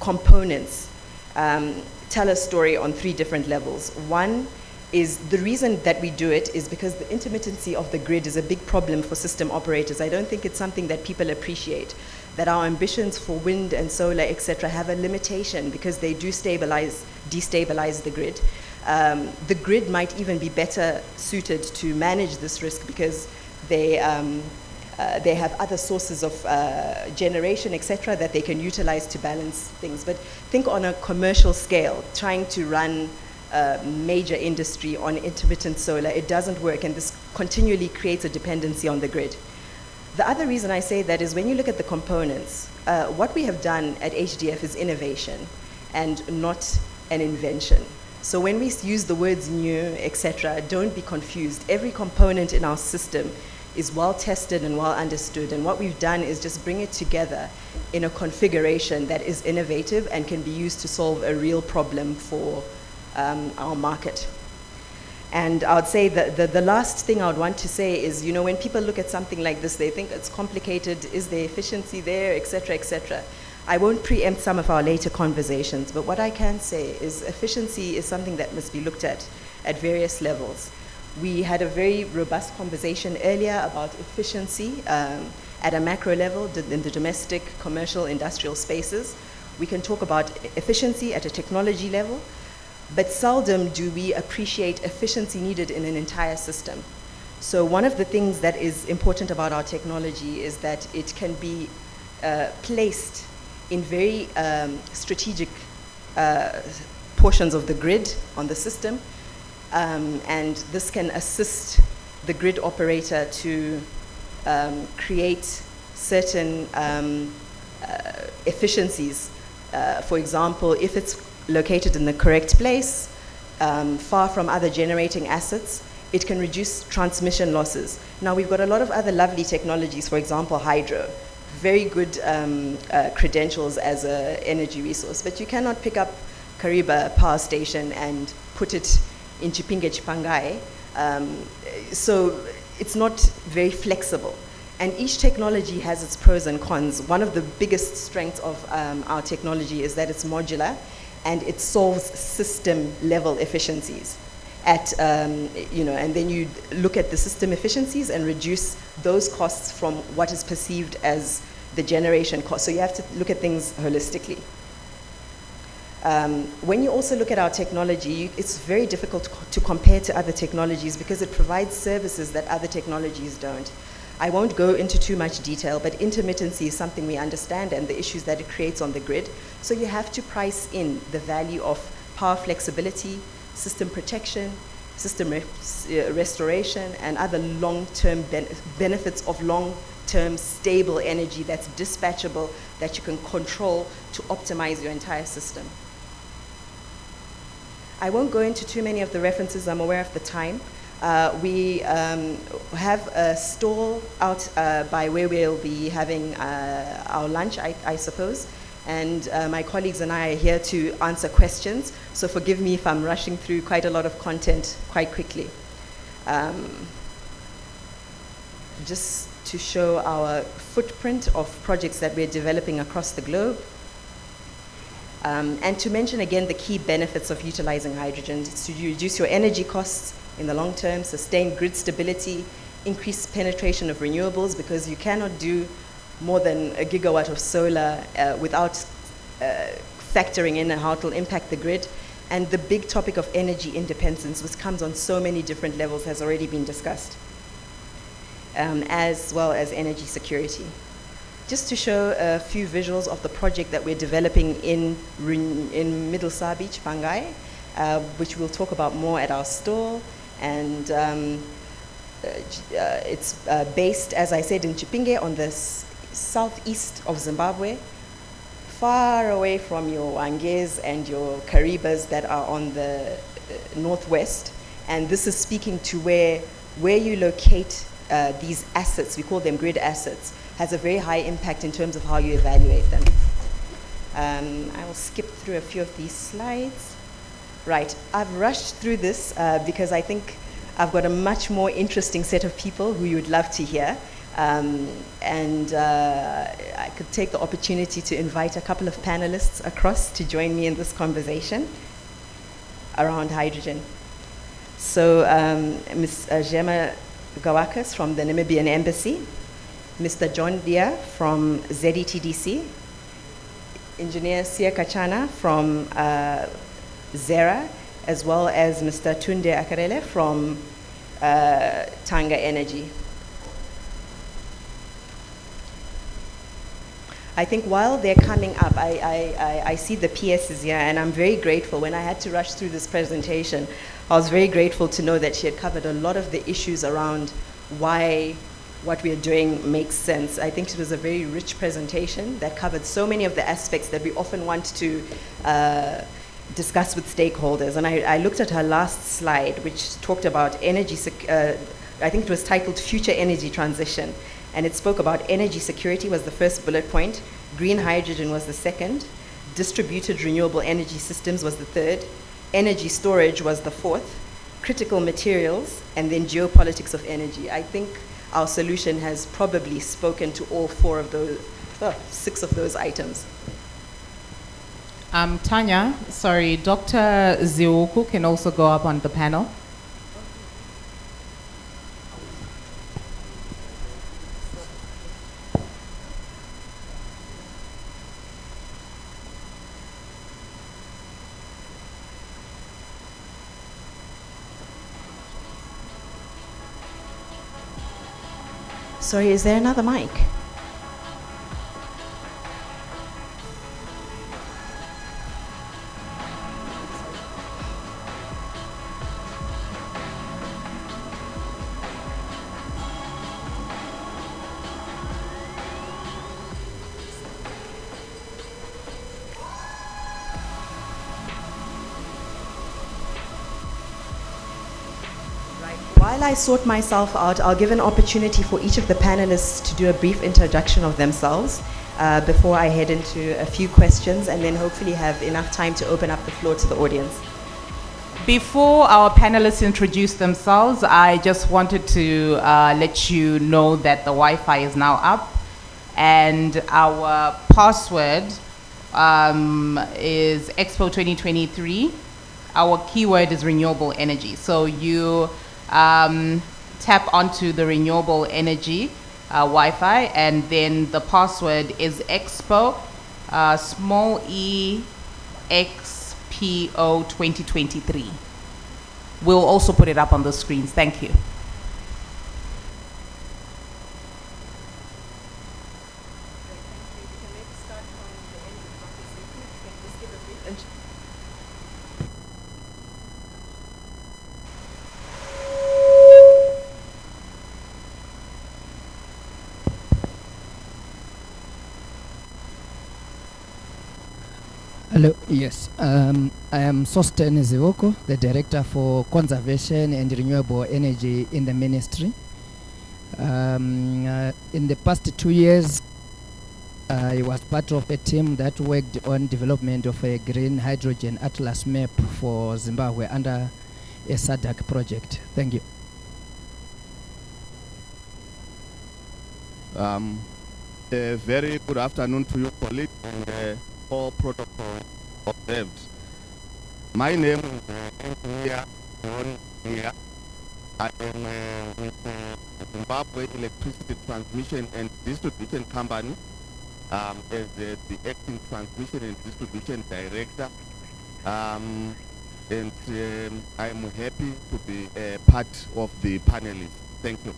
components tell a story on three different levels. One is the reason that we do it is because the intermittency of the grid is a big problem for system operators. I don't think it's something that people appreciate, that our ambitions for wind and solar, etc., have a limitation because they do destabilize the grid. The grid might even be better suited to manage this risk because they They have other sources of generation, etc., that they can utilize to balance things. But think on a commercial scale, trying to run major industry on intermittent solar, it doesn't work, and this continually creates a dependency on the grid. The other reason I say that is when you look at the components, what we have done at HDF is innovation and not an invention. So when we use the words new, etc., don't be confused. Every component in our system is well tested and well understood, and what we've done is just bring it together in a configuration that is innovative and can be used to solve a real problem for our market. And I would say that the last thing I would want to say is, you know, when people look at something like this, they think it's complicated, is there efficiency there, etc., etc. I won't preempt some of our later conversations, but what I can say is efficiency is something that must be looked at various levels. We had a very robust conversation earlier about efficiency at a macro level in the domestic, commercial, industrial spaces. We can talk about efficiency at a technology level, but seldom do we appreciate efficiency needed in an entire system. So one of the things that is important about our technology is that it can be placed in very strategic portions of the grid on the system, and this can assist the grid operator to create certain efficiencies. For example, if it's located in the correct place, far from other generating assets, it can reduce transmission losses. Now, we've got a lot of other lovely technologies, for example, hydro. Very good credentials as an energy resource, but you cannot pick up Kariba power station and put it in Chipinge Chipangai. So it's not very flexible. And each technology has its pros and cons. One of the biggest strengths of our technology is that it's modular and it solves system level efficiencies. You know, and then you look at the system efficiencies and reduce those costs from what is perceived as the generation cost. So you have to look at things holistically. When you also look at our technology, it's very difficult to compare to other technologies because it provides services that other technologies don't. I won't go into too much detail, but intermittency is something we understand and the issues that it creates on the grid. So you have to price in the value of power flexibility, system protection, system restoration, and other long-term benefits of long-term stable energy that's dispatchable, that you can control to optimize your entire system. I won't go into too many of the references, I'm aware of the time. We have a stall out by where we'll be having our lunch, I suppose. And my colleagues and I are here to answer questions, so forgive me if I'm rushing through quite a lot of content quite quickly. Just to show our footprint of projects that we're developing across the globe. And to mention again the key benefits of utilizing hydrogen. It's to reduce your energy costs in the long term, sustain grid stability, increase penetration of renewables, because you cannot do more than a gigawatt of solar without factoring in how it will impact the grid. And the big topic of energy independence, which comes on so many different levels, has already been discussed, as well as energy security. Just to show a few visuals of the project that we're developing in Middlesabi, Chipangai, which we'll talk about more at our stall. And it's based, as I said, in Chipinge on the southeast of Zimbabwe, far away from your Wanges and your Karibas that are on the northwest. And this is speaking to where you locate these assets, we call them grid assets, has a very high impact in terms of how you evaluate them. I will skip through a few of these slides. Right, I've rushed through this because I think I've got a much more interesting set of people who you would love to hear. And I could take the opportunity to invite a couple of panelists across to join me in this conversation around hydrogen. So Ms. Gemma Gawakas from the Namibian Embassy, Mr. John Dia from ZETDC, Engineer Sia Kachana from Zera, as well as Mr. Tunde Akarele from Tanga Energy. I think while they're coming up, I see the PSs here, and I'm very grateful. When I had to rush through this presentation, I was very grateful to know that she had covered a lot of the issues around why what we are doing makes sense. I think it was a very rich presentation that covered so many of the aspects that we often want to discuss with stakeholders. And I looked at her last slide, which talked about energy, I think it was titled Future Energy Transition. And it spoke about energy security was the first bullet point, green hydrogen was the second, distributed renewable energy systems was the third, energy storage was the fourth, critical materials, and then geopolitics of energy. I think our solution has probably spoken to all six of those items. Tanya, sorry, Dr. Ziuku can also go up on the panel. Sorry, is there another mic? While I sort myself out, I'll give an opportunity for each of the panelists to do a brief introduction of themselves before I head into a few questions, and then hopefully have enough time to open up the floor to the audience. Before our panelists introduce themselves, I just wanted to let you know that the Wi-Fi is now up, and our password is Expo 2023. Our keyword is renewable energy. So you tap onto the renewable energy Wi-Fi, and then the password is Expo small e XPO 2023. We'll also put it up on the screens. Thank you. Hello, yes. I am Sosten Ziwoko, the Director for Conservation and Renewable Energy in the Ministry. In the past 2 years, I was part of a team that worked on development of a green hydrogen atlas map for Zimbabwe under a SADC project. Thank you. A very good afternoon to you, colleagues, and all protocol observed. My name is Engineer John Nia. I am with Zimbabwe Electricity Transmission and Distribution Company as the Acting Transmission and Distribution Director. And I am happy to be part of the panelists. Thank you.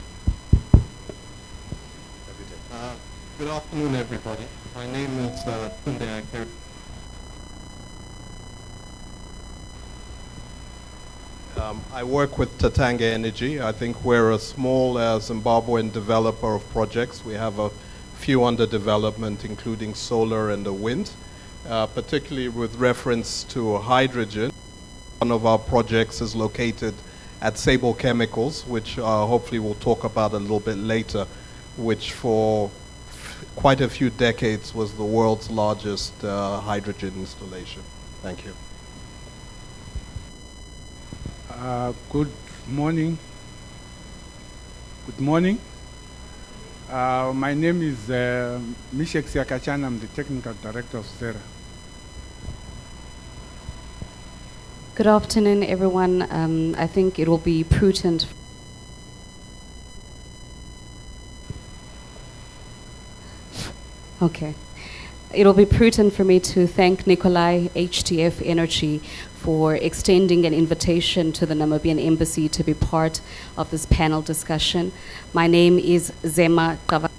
Good afternoon, everybody. My name is Tunde Akere. I work with Tatanga Energy. I think we're a small Zimbabwean developer of projects. We have a few under development, including solar and the wind, particularly with reference to hydrogen. One of our projects is located at Sable Chemicals, which hopefully we'll talk about a little bit later, which for quite a few decades was the world's largest hydrogen installation. Thank you. Good morning. Good morning. My name is Mishek Siakachan. I'm the Technical Director of SERA. Good afternoon, everyone. I think it will be prudent. Okay. It'll be prudent for me to thank Nikolai HTF Energy for extending an invitation to the Namibian Embassy to be part of this panel discussion. My name is Zema Kava.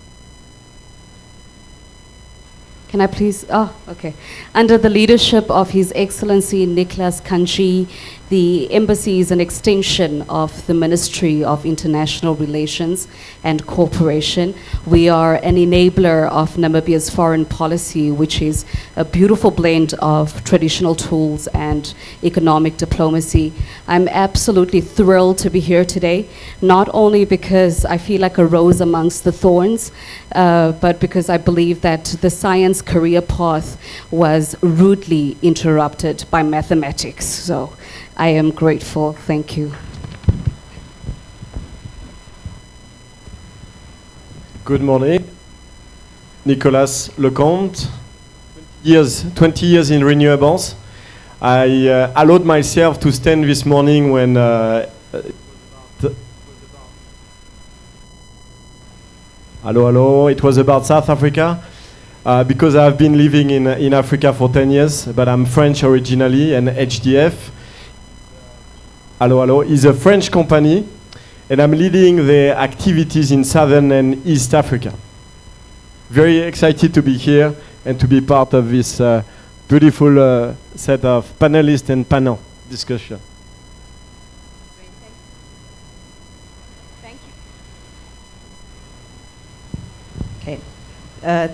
Can I please? Oh, okay. Under the leadership of His Excellency Nicholas Kanji, the embassy is an extension of the Ministry of International Relations and Cooperation. We are an enabler of Namibia's foreign policy, which is a beautiful blend of traditional tools and economic diplomacy. I'm absolutely thrilled to be here today, not only because I feel like a rose amongst the thorns, but because I believe that the science career path was rudely interrupted by mathematics. So I am grateful. Thank you. Good morning. Nicolas Lecomte, 20 years in renewables. I allowed myself to stand this morning when hello, it was about South Africa, because I've been living in Africa for 10 years, but I'm French originally, and HDF, is a French company, and I'm leading the activities in Southern and East Africa. Very excited to be here and to be part of this beautiful set of panelists and panel discussion. Okay.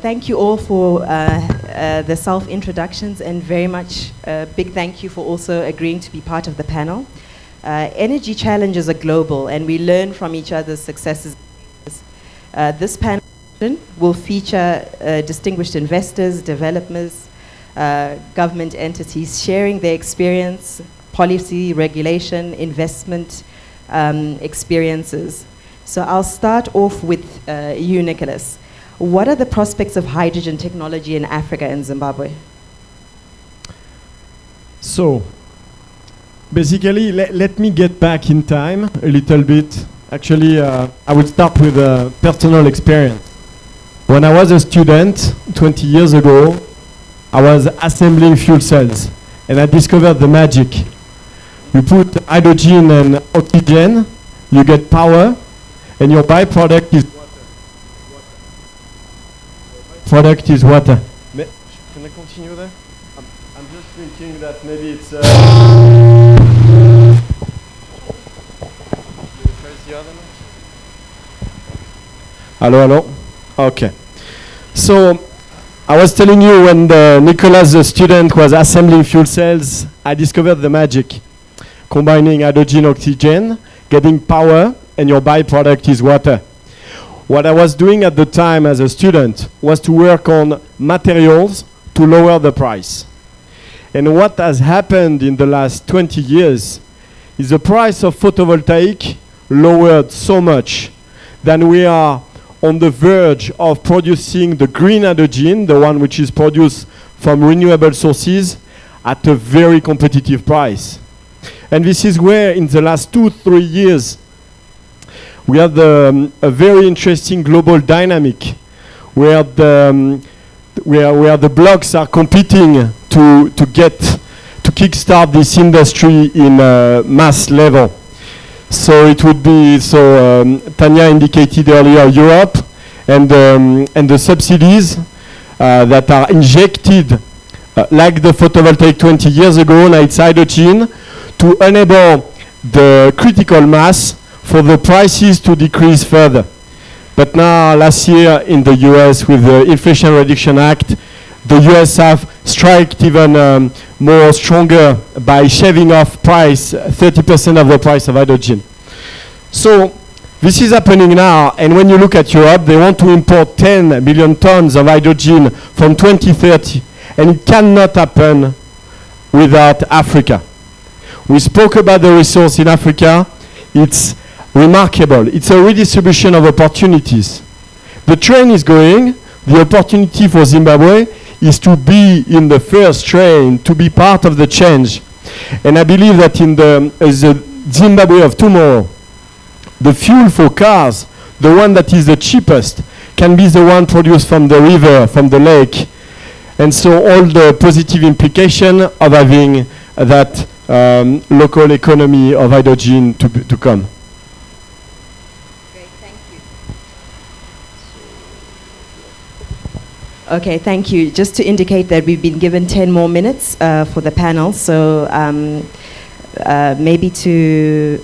Thank you all for the self-introductions, and very much big thank you for also agreeing to be part of the panel. Energy challenges are global, and we learn from each other's successes. This panel will feature distinguished investors, developers, government entities sharing their experience, policy, regulation, investment experiences. So I'll start off with you, Nicholas. What are the prospects of hydrogen technology in Africa and Zimbabwe? So, basically, let me get back in time a little bit. Actually, I would start with a personal experience. When I was a student 20 years ago, I was assembling fuel cells, and I discovered the magic. You put hydrogen and oxygen, you get power, and your byproduct is water. Can I continue there? I'm just thinking that maybe it's... Hello? Okay. So, I was telling you when Nicolas, the student, was assembling fuel cells, I discovered the magic. Combining hydrogen, oxygen, getting power, and your byproduct is water. What I was doing at the time as a student was to work on materials to lower the price. And what has happened in the last 20 years is the price of photovoltaic lowered so much that we are on the verge of producing the green hydrogen, the one which is produced from renewable sources, at a very competitive price. And this is where in the last 2-3 years we have a very interesting global dynamic where the blocks are competing to kickstart this industry in a mass level. So it would be, Tanya indicated earlier, Europe and the subsidies that are injected, like the photovoltaic 20 years ago, now it's hydrogen, to enable the critical mass for the prices to decrease further. But now, last year in the US with the Inflation Reduction Act, the US have struck even more stronger by shaving off price, 30% of the price of hydrogen. So this is happening now, and when you look at Europe, they want to import 10 million tons of hydrogen from 2030, and it cannot happen without Africa. We spoke about the resource in Africa. It's remarkable. It's a redistribution of opportunities. The train is going. The opportunity for Zimbabwe is to be in the first train, to be part of the change. And I believe that in the Zimbabwe of tomorrow, the fuel for cars, the one that is the cheapest, can be the one produced from the river, from the lake. And so all the positive implication of having that local economy of hydrogen to come. Okay, thank you. Just to indicate that we've been given 10 more minutes for the panel, so maybe to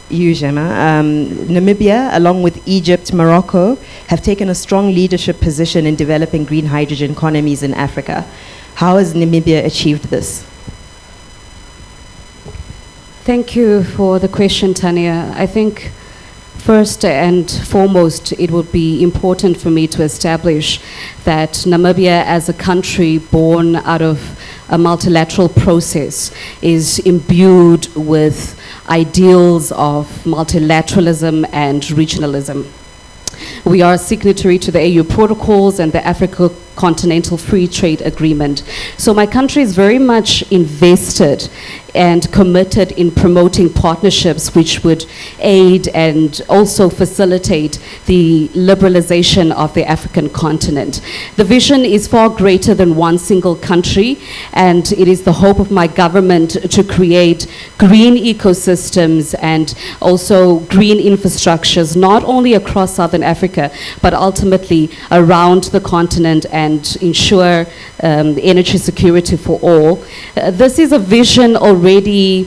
you, Gemma. Namibia, along with Egypt, Morocco, have taken a strong leadership position in developing green hydrogen economies in Africa. How has Namibia achieved this? Thank you for the question, Tanya. I think first and foremost, it would be important for me to establish that Namibia, as a country born out of a multilateral process, is imbued with ideals of multilateralism and regionalism. We are signatory to the AU protocols and the Africa Continental Free Trade Agreement. So my country is very much invested and committed in promoting partnerships which would aid and also facilitate the liberalization of the African continent. The vision is far greater than one single country, and it is the hope of my government to create green ecosystems and also green infrastructures, not only across Southern Africa, but ultimately around the continent, and ensure energy security for all. This is a vision already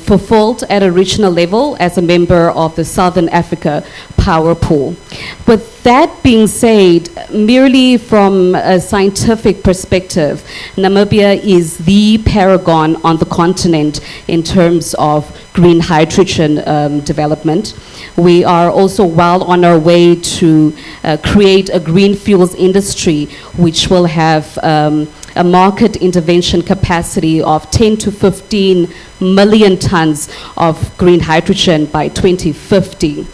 fulfilled at a regional level as a member of the Southern Africa Power Pool. With that being said, merely from a scientific perspective, Namibia is the paragon on the continent in terms of green hydrogen development. We are also well on our way to create a green fuels industry which will have a market intervention capacity of 10 to 15 million tons of green hydrogen by 2050.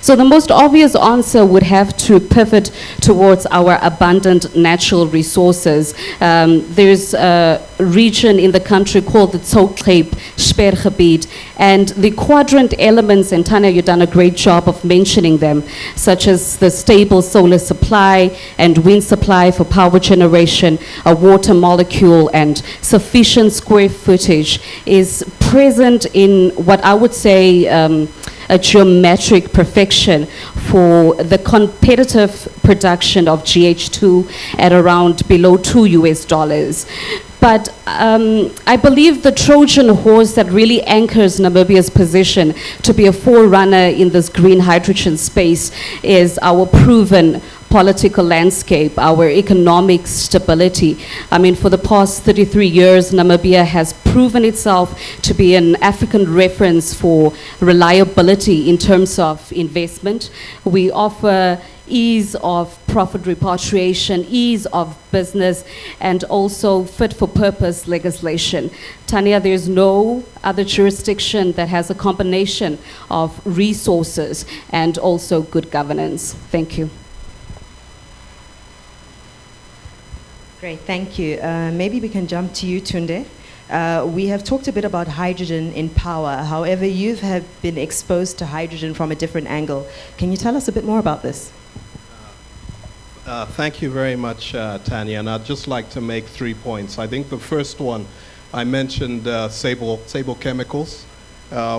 So the most obvious answer would have to pivot towards our abundant natural resources. There's a region in the country called the Tsoukleip Sperrgebied, and the quadrant elements, and Tanya, you've done a great job of mentioning them, such as the stable solar supply and wind supply for power generation, a water molecule, and sufficient square footage is present in what I would say a geometric perfection for the competitive production of GH2 at around below $2. But I believe the Trojan horse that really anchors Namibia's position to be a forerunner in this green hydrogen space is our proven political landscape, our economic stability. I mean, for the past 33 years, Namibia has proven itself to be an African reference for reliability in terms of investment. We offer ease of profit repatriation, ease of business, and also fit-for-purpose legislation. Tanya, there's no other jurisdiction that has a combination of resources and also good governance. Thank you. Great, thank you. Maybe we can jump to you, Tunde. We have talked a bit about hydrogen in power. However, you have been exposed to hydrogen from a different angle. Can you tell us a bit more about this? Thank you very much, Tanya. And I'd just like to make 3 points. I think the first one, I mentioned Sable Chemicals,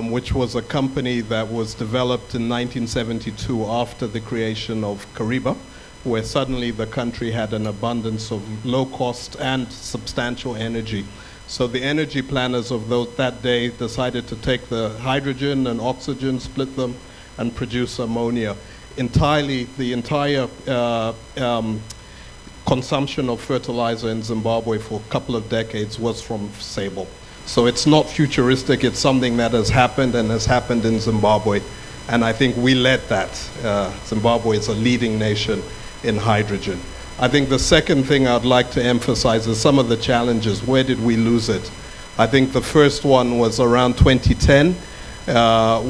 which was a company that was developed in 1972 after the creation of Kariba, where suddenly the country had an abundance of low cost and substantial energy. So the energy planners of that day decided to take the hydrogen and oxygen, split them, and produce ammonia. The entire consumption of fertilizer in Zimbabwe for a couple of decades was from Sable. So it's not futuristic, it's something that has happened and has happened in Zimbabwe. And I think we led that. Zimbabwe is a leading nation in hydrogen. I think the second thing I'd like to emphasize is some of the challenges. Where did we lose it? I think the first one was around 2010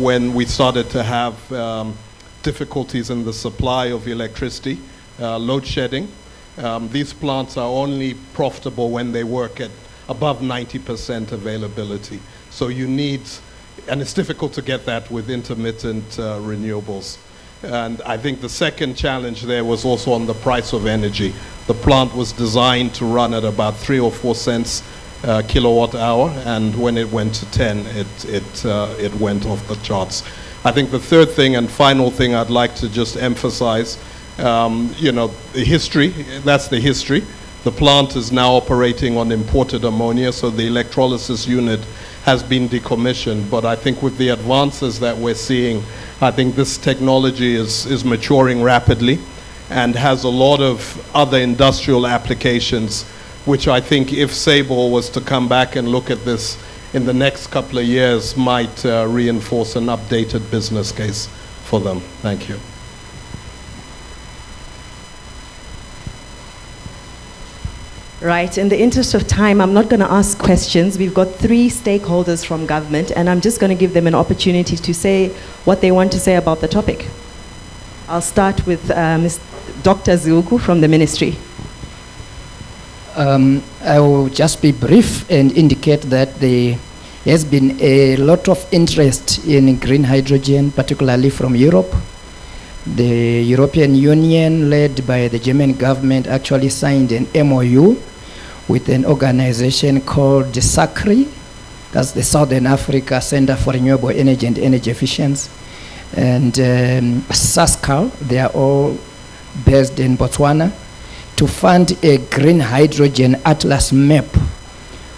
when we started to have difficulties in the supply of electricity, load shedding. These plants are only profitable when they work at above 90% availability. So you need, and it's difficult to get that with intermittent renewables. And I think the second challenge there was also on the price of energy. The plant was designed to run at about 3 or 4 cents kilowatt hour, and when it went to 10, it went off the charts. I think the third thing and final thing I'd like to just emphasize You know, the history, that's the history. The plant is now operating on imported ammonia, so the electrolysis unit has been decommissioned. But I think with the advances that we're seeing, I think this technology is maturing rapidly and has a lot of other industrial applications, which I think if Sable was to come back and look at this in the next couple of years, might reinforce an updated business case for them. Thank you. Right, in the interest of time, I'm not going to ask questions. We've got 3 stakeholders from government, and I'm just going to give them an opportunity to say what they want to say about the topic. I'll start with Dr. Ziuku from the ministry. I will just be brief and indicate that there has been a lot of interest in green hydrogen, particularly from Europe. The European Union, led by the German government, actually signed an MOU with an organization called the SACRI, that's the Southern Africa Center for Renewable Energy and Energy Efficiency, and SASCAL, they are all based in Botswana, to fund a green hydrogen atlas map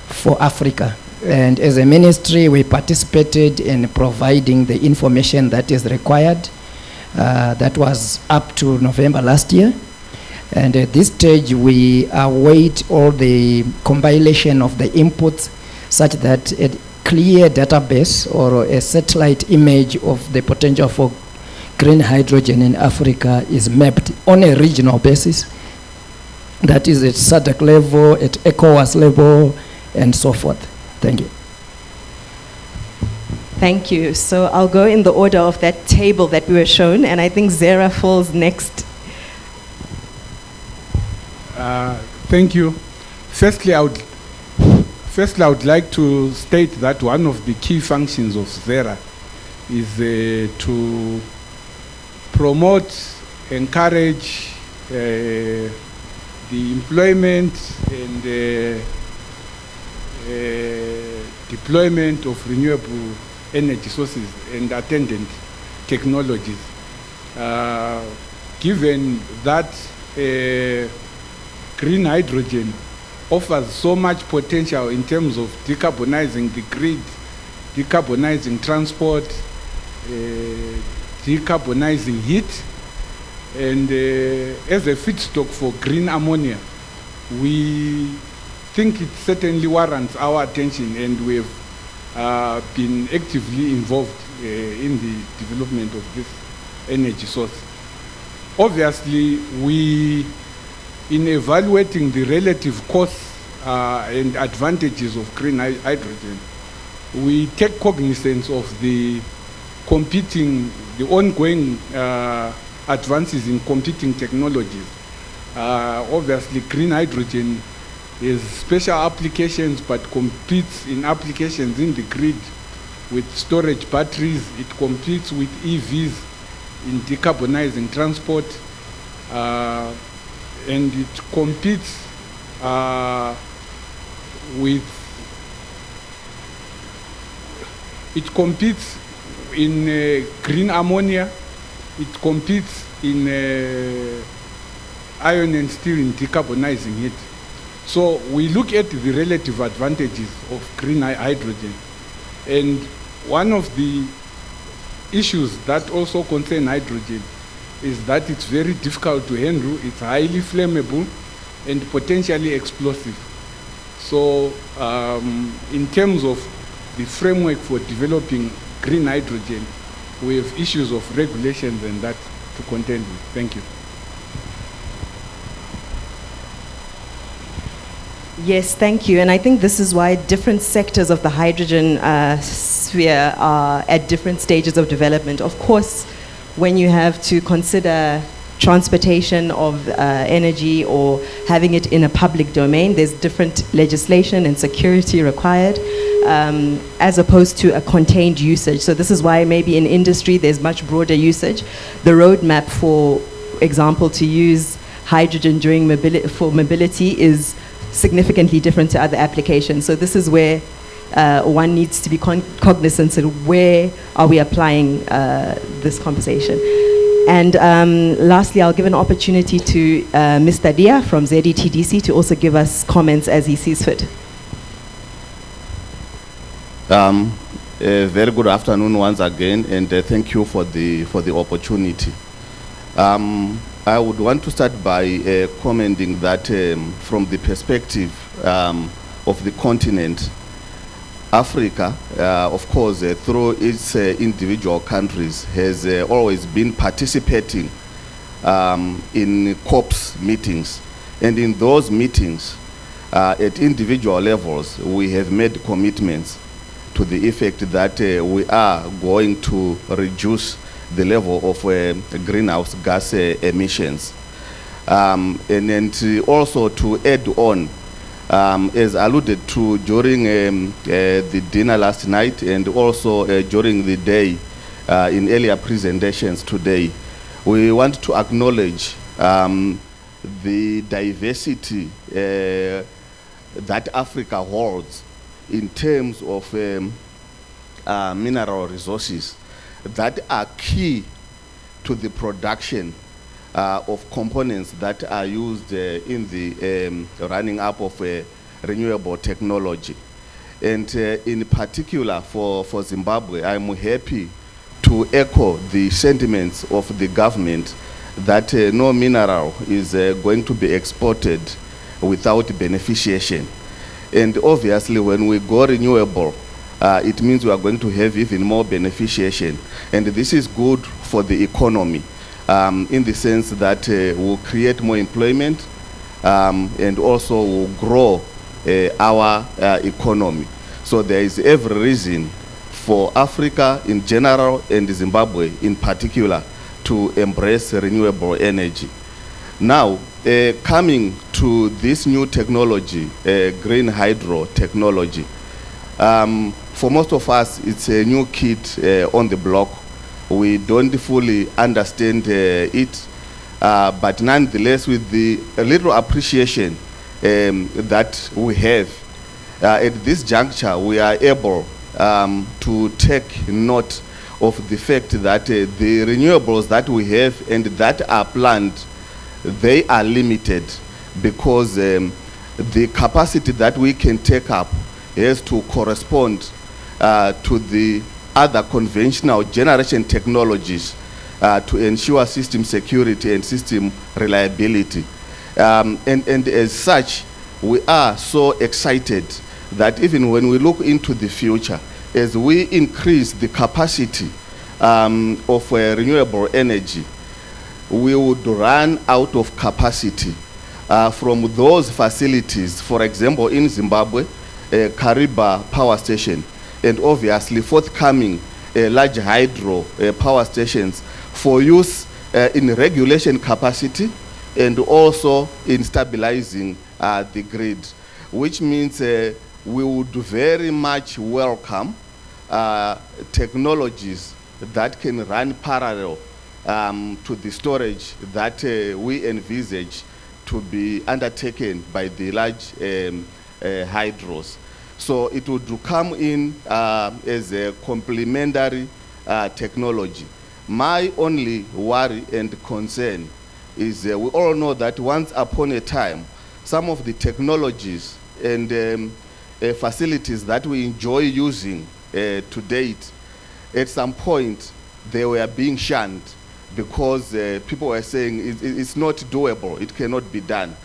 for Africa. And as a ministry, we participated in providing the information that is required. That was up to November last year. And at this stage, we await all the compilation of the inputs such that a clear database or a satellite image of the potential for green hydrogen in Africa is mapped on a regional basis. That is at SADC level, at ECOWAS level, and so forth. Thank you. Thank you. So I'll go in the order of that table that we were shown, and I think Zera falls next. Thank you. Firstly, I would like to state that one of the key functions of Zera is to promote, encourage the employment and deployment of renewable energy sources and attendant technologies. Given that green hydrogen offers so much potential in terms of decarbonizing the grid, decarbonizing transport, decarbonizing heat, and as a feedstock for green ammonia, we think it certainly warrants our attention, and we have been actively involved in the development of this energy source. Obviously, in evaluating the relative costs and advantages of green hydrogen, we take cognizance of the ongoing advances in competing technologies. Obviously, green hydrogen has special applications, but competes in applications in the grid with storage batteries. It competes with EVs in decarbonizing transport, and it competes in green ammonia. It competes in iron and steel in decarbonizing it. So we look at the relative advantages of green hydrogen. And one of the issues that also concern hydrogen is that it's very difficult to handle, it's highly flammable and potentially explosive. So in terms of the framework for developing green hydrogen, we have issues of regulations and that to contend with. Thank you. Yes, thank you. And I think this is why different sectors of the hydrogen sphere are at different stages of development. Of course, when you have to consider transportation of energy or having it in a public domain, there's different legislation and security required, as opposed to a contained usage. So this is why maybe in industry there's much broader usage. The roadmap, for example, to use hydrogen during mobility is significantly different to other applications. So this is where one needs to be cognizant of where are we applying this conversation. And lastly, I'll give an opportunity to Mr. Dia from ZETDC to also give us comments as he sees fit. A very good afternoon once again, and thank you for the opportunity. I would want to start by commenting that from the perspective of the continent, Africa, of course, through its individual countries, has always been participating in COPs meetings. And in those meetings, at individual levels, we have made commitments to the effect that we are going to reduce the level of greenhouse gas emissions. And also to add on, as alluded to during the dinner last night and also during the day in earlier presentations today, we want to acknowledge the diversity that Africa holds in terms of mineral resources that are key to the production of components that are used in the running up of renewable technology. And in particular for Zimbabwe, I'm happy to echo the sentiments of the government that no mineral is going to be exported without beneficiation. And obviously when we go renewable, it means we are going to have even more beneficiation. And this is good for the economy in the sense that we'll create more employment and also will grow our economy. So there is every reason for Africa in general and Zimbabwe in particular to embrace renewable energy. Now, coming to this new technology, green hydro technology, for most of us, it's a new kid on the block. We don't fully understand it, but nonetheless, with the little appreciation that we have, at this juncture, we are able to take note of the fact that the renewables that we have and that are planned, they are limited because the capacity that we can take up has to correspond to the other conventional generation technologies to ensure system security and system reliability. And as such, we are so excited that even when we look into the future, as we increase the capacity of renewable energy, we would run out of capacity from those facilities. For example, in Zimbabwe, Kariba power station, and obviously forthcoming large hydro power stations for use in regulation capacity and also in stabilizing the grid, which means we would very much welcome technologies that can run parallel to the storage that we envisage to be undertaken by the large hydros. So it would come in as a complementary technology. My only worry and concern is we all know that once upon a time, some of the technologies and facilities that we enjoy using to date, at some point they were being shunned because people were saying it's not doable, it cannot be done.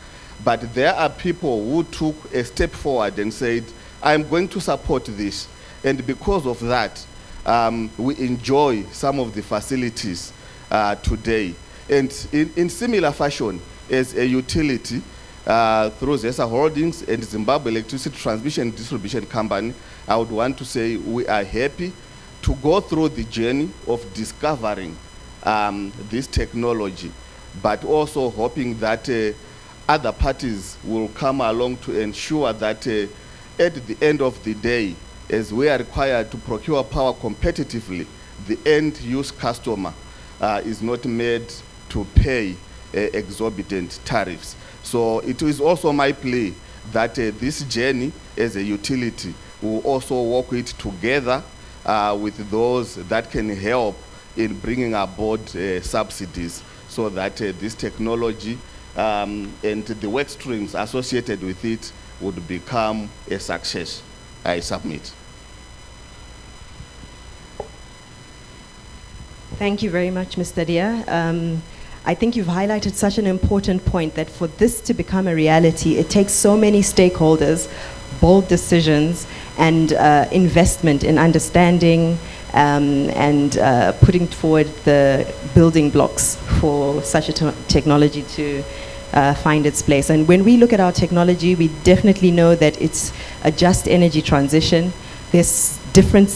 But there are people who took a step forward and said, I'm going to support this. And because of that, we enjoy some of the facilities today. And in similar fashion, as a utility, through ZESA Holdings and Zimbabwe Electricity Transmission and Distribution Company, I would want to say we are happy to go through the journey of discovering this technology, but also hoping that other parties will come along to ensure that at the end of the day, as we are required to procure power competitively, the end use customer is not made to pay exorbitant tariffs. So it is also my plea that this journey as a utility will also work it together with those that can help in bringing aboard subsidies so that this technology and the work streams associated with it would become a success. I submit. Thank you very much, Mr. Dia. I think you've highlighted such an important point that for this to become a reality, it takes so many stakeholders, bold decisions, and investment in understanding and putting forward the building blocks for such a technology to find its place. And when we look at our technology, we definitely know that it's a just energy transition. There's different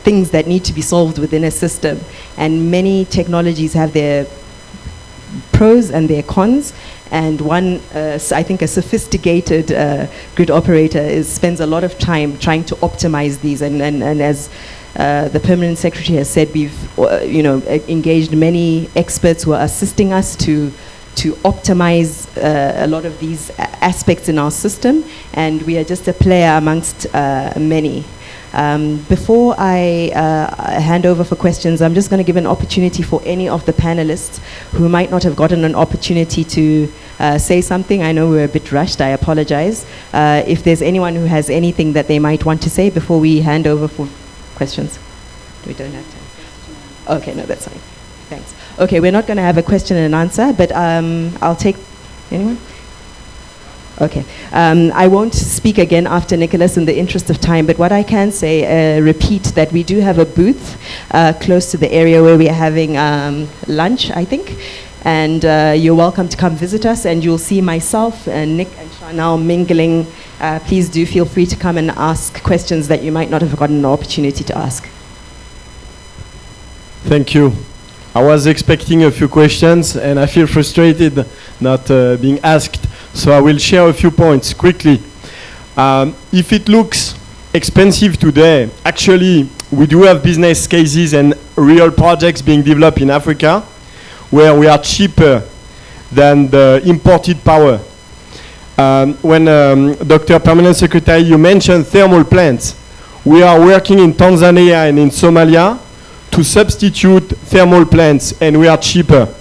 things that need to be solved within a system, and many technologies have their pros and their cons. And one, I think a sophisticated grid operator spends a lot of time trying to optimize these. And as the Permanent Secretary has said, we've engaged many experts who are assisting us to optimize a lot of these aspects in our system. And we are just a player amongst many. Before I hand over for questions, I'm just going to give an opportunity for any of the panelists who might not have gotten an opportunity to say something. I know we're a bit rushed, I apologize. If there's anyone who has anything that they might want to say before we hand over for questions. We don't have time. Okay, no, that's fine. Thanks. Okay, we're not going to have a question and answer, but I'll take, anyone? Okay. I won't speak again after Nicholas in the interest of time, but what I can say, repeat that we do have a booth close to the area where we are having lunch, I think. And you're welcome to come visit us, and you'll see myself and Nick and Chanel mingling. Please do feel free to come and ask questions that you might not have gotten an opportunity to ask. Thank you. I was expecting a few questions, and I feel frustrated not being asked. So I will share a few points quickly. If it looks expensive today, actually we do have business cases and real projects being developed in Africa where we are cheaper than the imported power. When Dr. Permanent Secretary, you mentioned thermal plants. We are working in Tanzania and in Somalia to substitute thermal plants, and we are cheaper.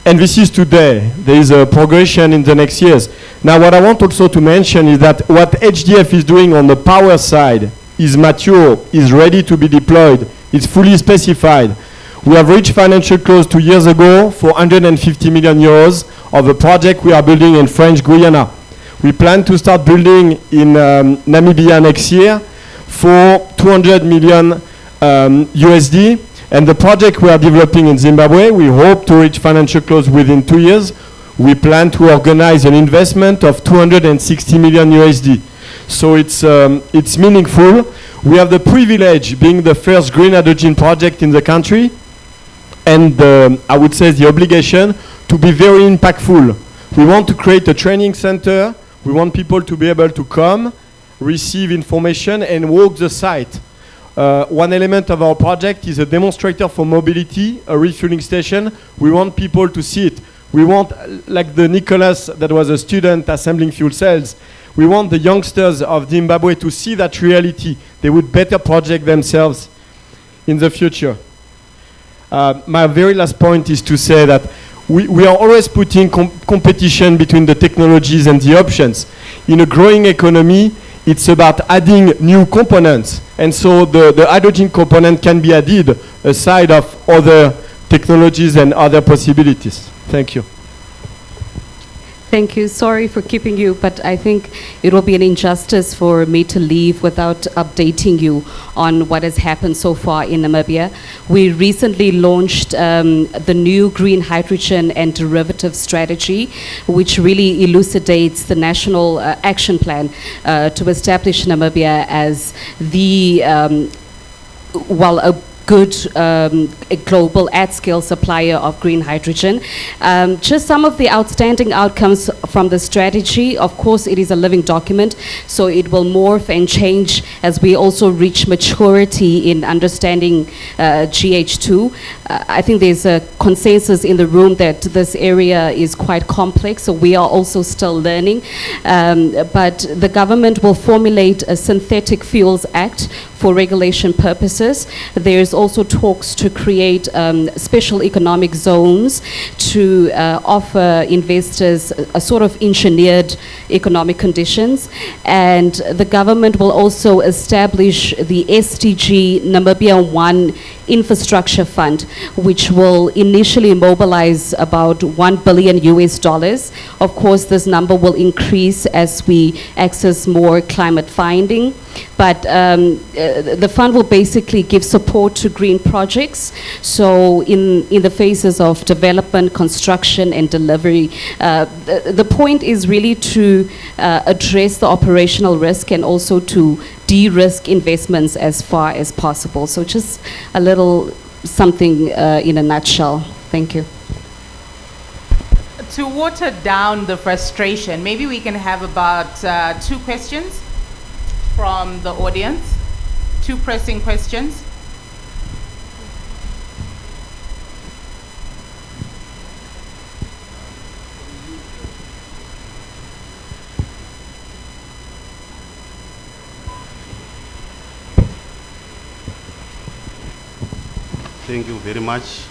And this is today. There is a progression in the next years. Now, what I want also to mention is that what HDF is doing on the power side is mature, is ready to be deployed, it's fully specified. We have reached financial close 2 years ago for 150 million euros of a project we are building in French Guiana. We plan to start building in Namibia next year for 200 million USD. And the project we are developing in Zimbabwe, we hope to reach financial close within 2 years. We plan to organize an investment of 260 million USD. So it's meaningful. We have the privilege being the first green hydrogen project in the country, and I would say the obligation to be very impactful. We want to create a training center. We want people to be able to come, receive information, and walk the site. One element of our project is a demonstrator for mobility, a refueling station. We want people to see it. We want, like the Nicholas that was a student assembling fuel cells, we want the youngsters of Zimbabwe to see that reality. They would better project themselves in the future. My very last point is to say that we are always putting competition between the technologies and the options. In a growing economy, it's about adding new components. And so the hydrogen component can be added aside of other technologies and other possibilities. Thank you. Thank you. Sorry for keeping you, but I think it will be an injustice for me to leave without updating you on what has happened so far in Namibia. We recently launched the new green hydrogen and derivative strategy, which really elucidates the national action plan to establish Namibia as the, a good a global at-scale supplier of green hydrogen. Just some of the outstanding outcomes from the strategy. Of course, it is a living document, so it will morph and change as we also reach maturity in understanding GH2. I think there's a consensus in the room that this area is quite complex, so we are also still learning. But the government will formulate a Synthetic Fuels Act for regulation purposes. There's also talks to create special economic zones to offer investors a sort of engineered economic conditions. And the government will also establish the SDG Namibia 1 Infrastructure Fund, which will initially mobilize about $1 billion US. Of course, this number will increase as we access more climate funding. But the fund will basically give support to green projects. So in the phases of development, construction, and delivery, the point is really to address the operational risk and also to de-risk investments as far as possible. So just a little something in a nutshell. Thank you. To water down the frustration, maybe we can have about 2 questions from the audience. 2 pressing questions. Thank you very much.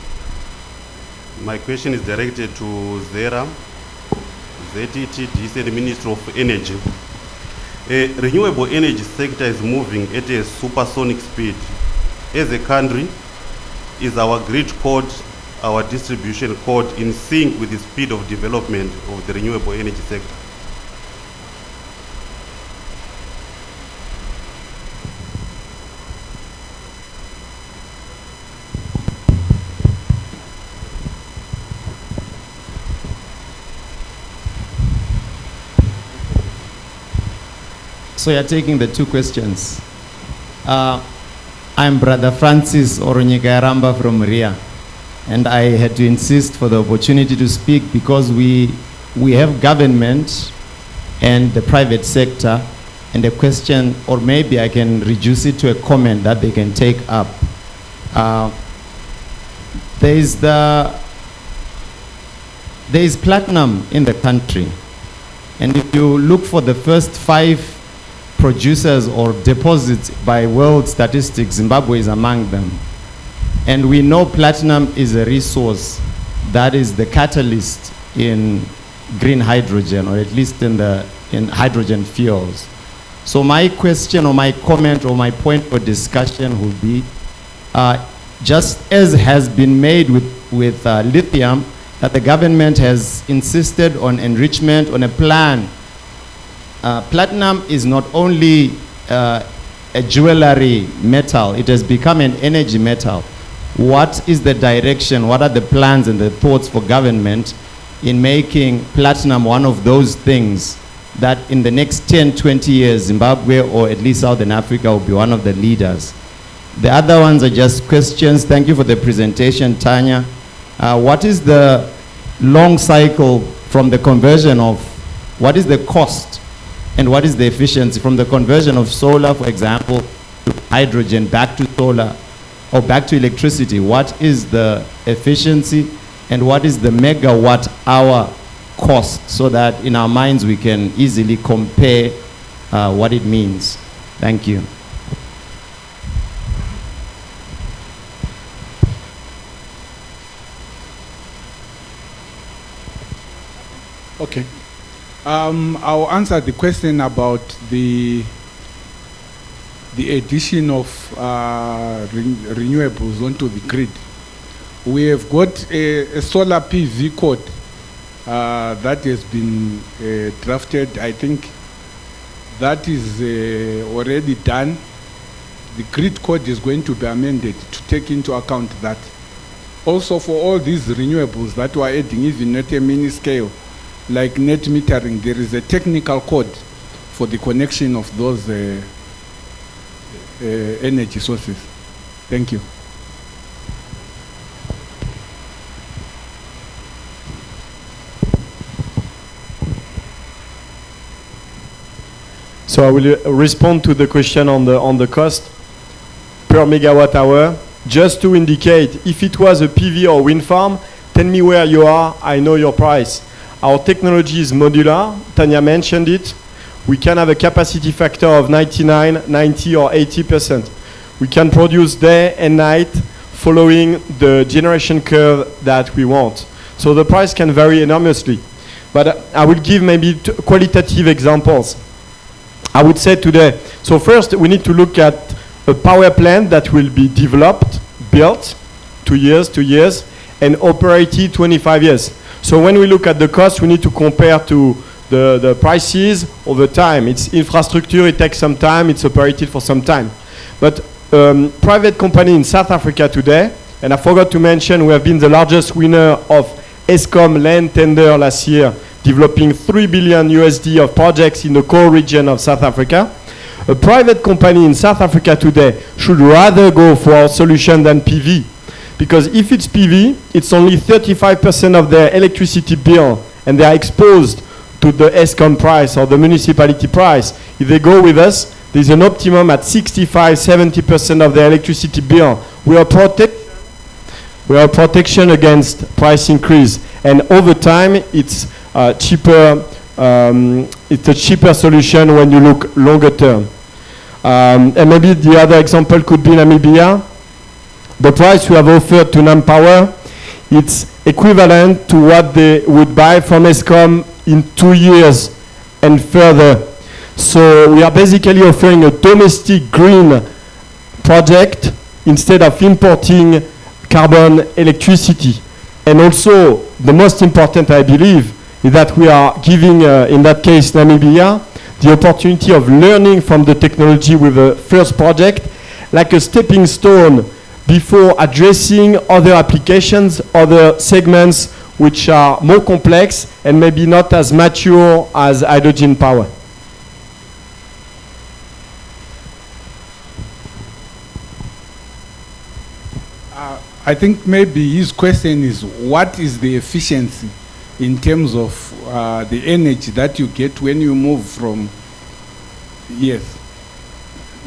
My question is directed to Zera, ZET, Minister of Energy. Renewable energy sector is moving at a supersonic speed. As a country, is our grid code, our distribution code in sync with the speed of development of the renewable energy sector? So you're taking the 2 questions. I'm Brother Francis Oronyika from Ria, and I had to insist for the opportunity to speak because we have government and the private sector, and a question, or maybe I can reduce it to a comment that they can take up. There is platinum in the country, and if you look for the first 5 producers or deposits by world statistics, Zimbabwe is among them. And we know platinum is a resource that is the catalyst in green hydrogen, or at least in hydrogen fuels. So my question or my comment or my point for discussion would be, just as has been made with lithium, that the government has insisted on enrichment, on a plan. Platinum is not only a jewelry metal, it has become an energy metal. What is the direction, what are the plans and the thoughts for government in making platinum one of those things that in the next 10, 20 years, Zimbabwe or at least Southern Africa will be one of the leaders? The other ones are just questions. Thank you for the presentation, Tanya. What is the long cycle from the conversion of, what is the cost and what is the efficiency from the conversion of solar, for example, to hydrogen, back to solar, or back to electricity? What is the efficiency and what is the megawatt hour cost, so that in our minds we can easily compare what it means? Thank you. Okay. I'll answer the question about the addition of renewables onto the grid. We have got a solar PV code that has been drafted. I think that is already done. The grid code is going to be amended to take into account that. Also, for all these renewables that we are adding, even at a mini scale, like net metering, there is a technical code for the connection of those energy sources. Thank you. So I will respond to the question on the cost per megawatt hour. Just to indicate, if it was a PV or wind farm, tell me where you are, I know your price. Our technology is modular, Tanya mentioned it. we can have a capacity factor of 99, 90 or 80%. We can produce day and night following the generation curve that we want. So the price can vary enormously. But I will give maybe qualitative examples. I would say today, so first we need to look at a power plant that will be developed, built, 2 years, and operated 25 years. So when we look at the cost, we need to compare to the prices over time. It's infrastructure, it takes some time, it's operated for some time. But private company in South Africa today, and I forgot to mention, we have been the largest winner of Eskom land tender last year, developing $3 billion USD of projects in the core region of South Africa. A private company in South Africa today should rather go for our solution than PV. Because if it's PV, it's only 35% of their electricity bill, and they are exposed to the Eskom price or the municipality price. If they go with us, there's an optimum at 65-70% of their electricity bill. We are protection against price increase, and over time, it's cheaper. It's a cheaper solution when you look longer term. And maybe the other example could be Namibia. The price we have offered to NamPower, it's equivalent to what they would buy from Eskom in 2 years and further. So we are basically offering a domestic green project instead of importing carbon electricity. And also, the most important, I believe, is that we are giving, in that case, Namibia, the opportunity of learning from the technology with the first project, like a stepping stone before addressing other applications, other segments which are more complex and maybe not as mature as hydrogen power. I think maybe his question is, what is the efficiency in terms of the energy that you get when you move from, yes.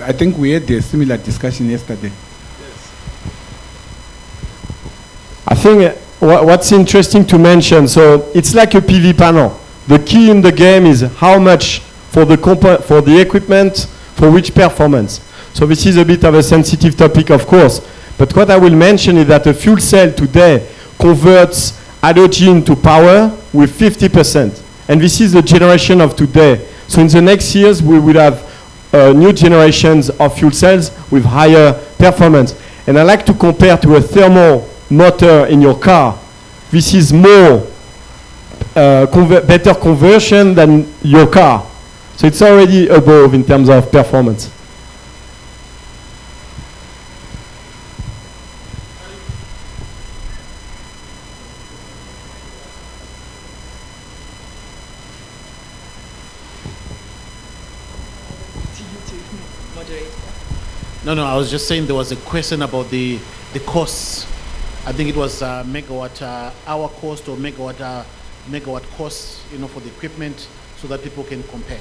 I think we had a similar discussion yesterday. I think what's interesting to mention, so it's like a PV panel. The key in the game is how much for the equipment, for which performance. So this is a bit of a sensitive topic, of course. But what I will mention is that a fuel cell today converts hydrogen to power with 50%. And this is the generation of today. So in the next years, we will have new generations of fuel cells with higher performance. And I like to compare to a thermal motor in your car. This is more better conversion than your car. So it's already above in terms of performance. No, I was just saying there was a question about the costs. I think it was megawatt hour cost or megawatt cost, for the equipment, so that people can compare.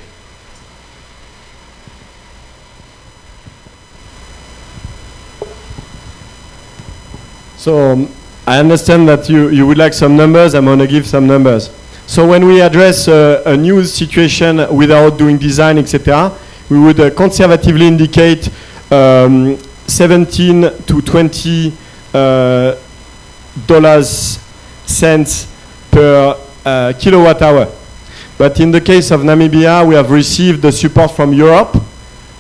So I understand that you would like some numbers. I'm going to give some numbers. So when we address a new situation without doing design, etc., we would conservatively indicate 17 to 20 cents per kilowatt hour. But in the case of Namibia, we have received the support from Europe,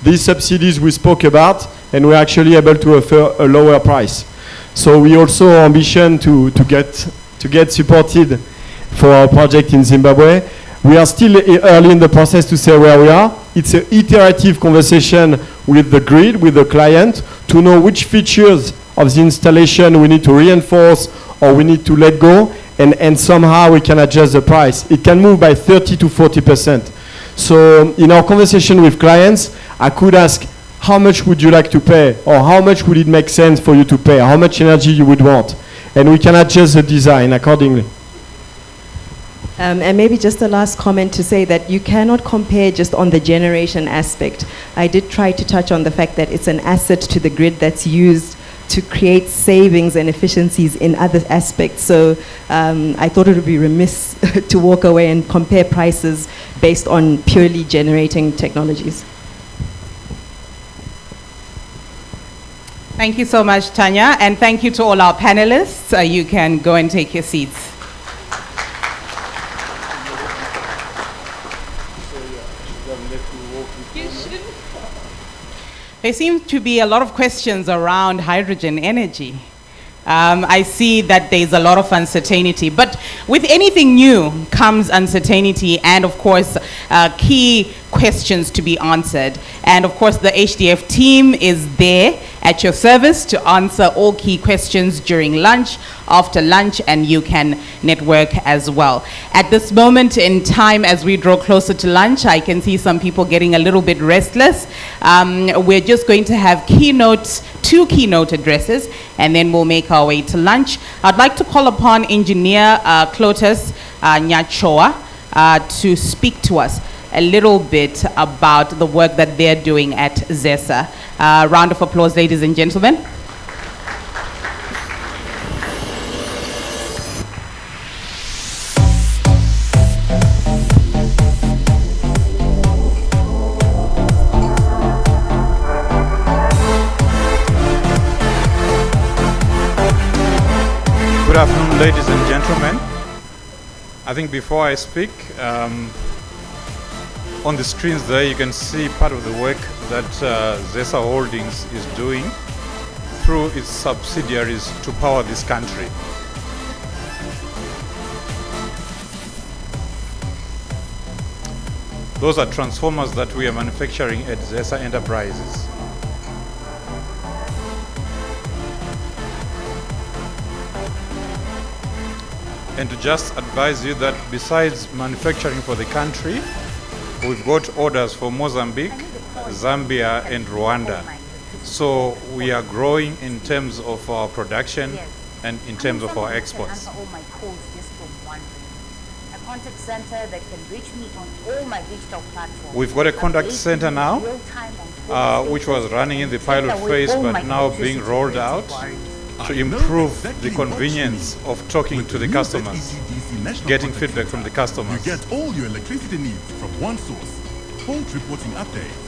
these subsidies we spoke about, and we're actually able to offer a lower price. So we also ambition to get supported for our project in Zimbabwe. We are still early in the process to say where we are. It's an iterative conversation with the grid, with the client, to know which features of the installation we need to reinforce or we need to let go, and somehow we can adjust the price. It can move by 30 to 40%. So in our conversation with clients, I could ask, how much would you like to pay? Or how much would it make sense for you to pay? How much energy you would want? And we can adjust the design accordingly. And maybe just a last comment to say that you cannot compare just on the generation aspect. I did try to touch on the fact that it's an asset to the grid that's used to create savings and efficiencies in other aspects. So I thought it would be remiss to walk away and compare prices based on purely generating technologies. Thank you so much, Tanya, and thank you to all our panelists. You can go and take your seats. There seem to be a lot of questions around hydrogen energy. I see that there's a lot of uncertainty, but with anything new comes uncertainty and, of course, key questions to be answered. And, of course, the HDF team is there at your service to answer all key questions during lunch, after lunch, and you can network as well. At this moment in time, as we draw closer to lunch, I can see some people getting a little bit restless. We're just going to have two keynote addresses, and then we'll make our way to lunch. I'd like to call upon Engineer Clotus Nyachoa to speak to us a little bit about the work that they're doing at ZESA. Round of applause, ladies and gentlemen. Good afternoon, ladies and gentlemen. I think before I speak, on the screens there you can see part of the work that ZESA Holdings is doing through its subsidiaries to power this country. Those are transformers that we are manufacturing at ZESA Enterprises. And to just advise you that besides manufacturing for the country, we've got orders for Mozambique, Zambia, and Rwanda. So we are growing in terms of our production and in terms of our exports. Answer all my calls just from one ring. A contact center that can reach me on all my digital platforms. We've got a contact center now, which was running in the pilot phase, but now being rolled out to improve the convenience of talking to the customers, getting feedback from the customers. You get all your electricity needs from one source. Fault reporting updates,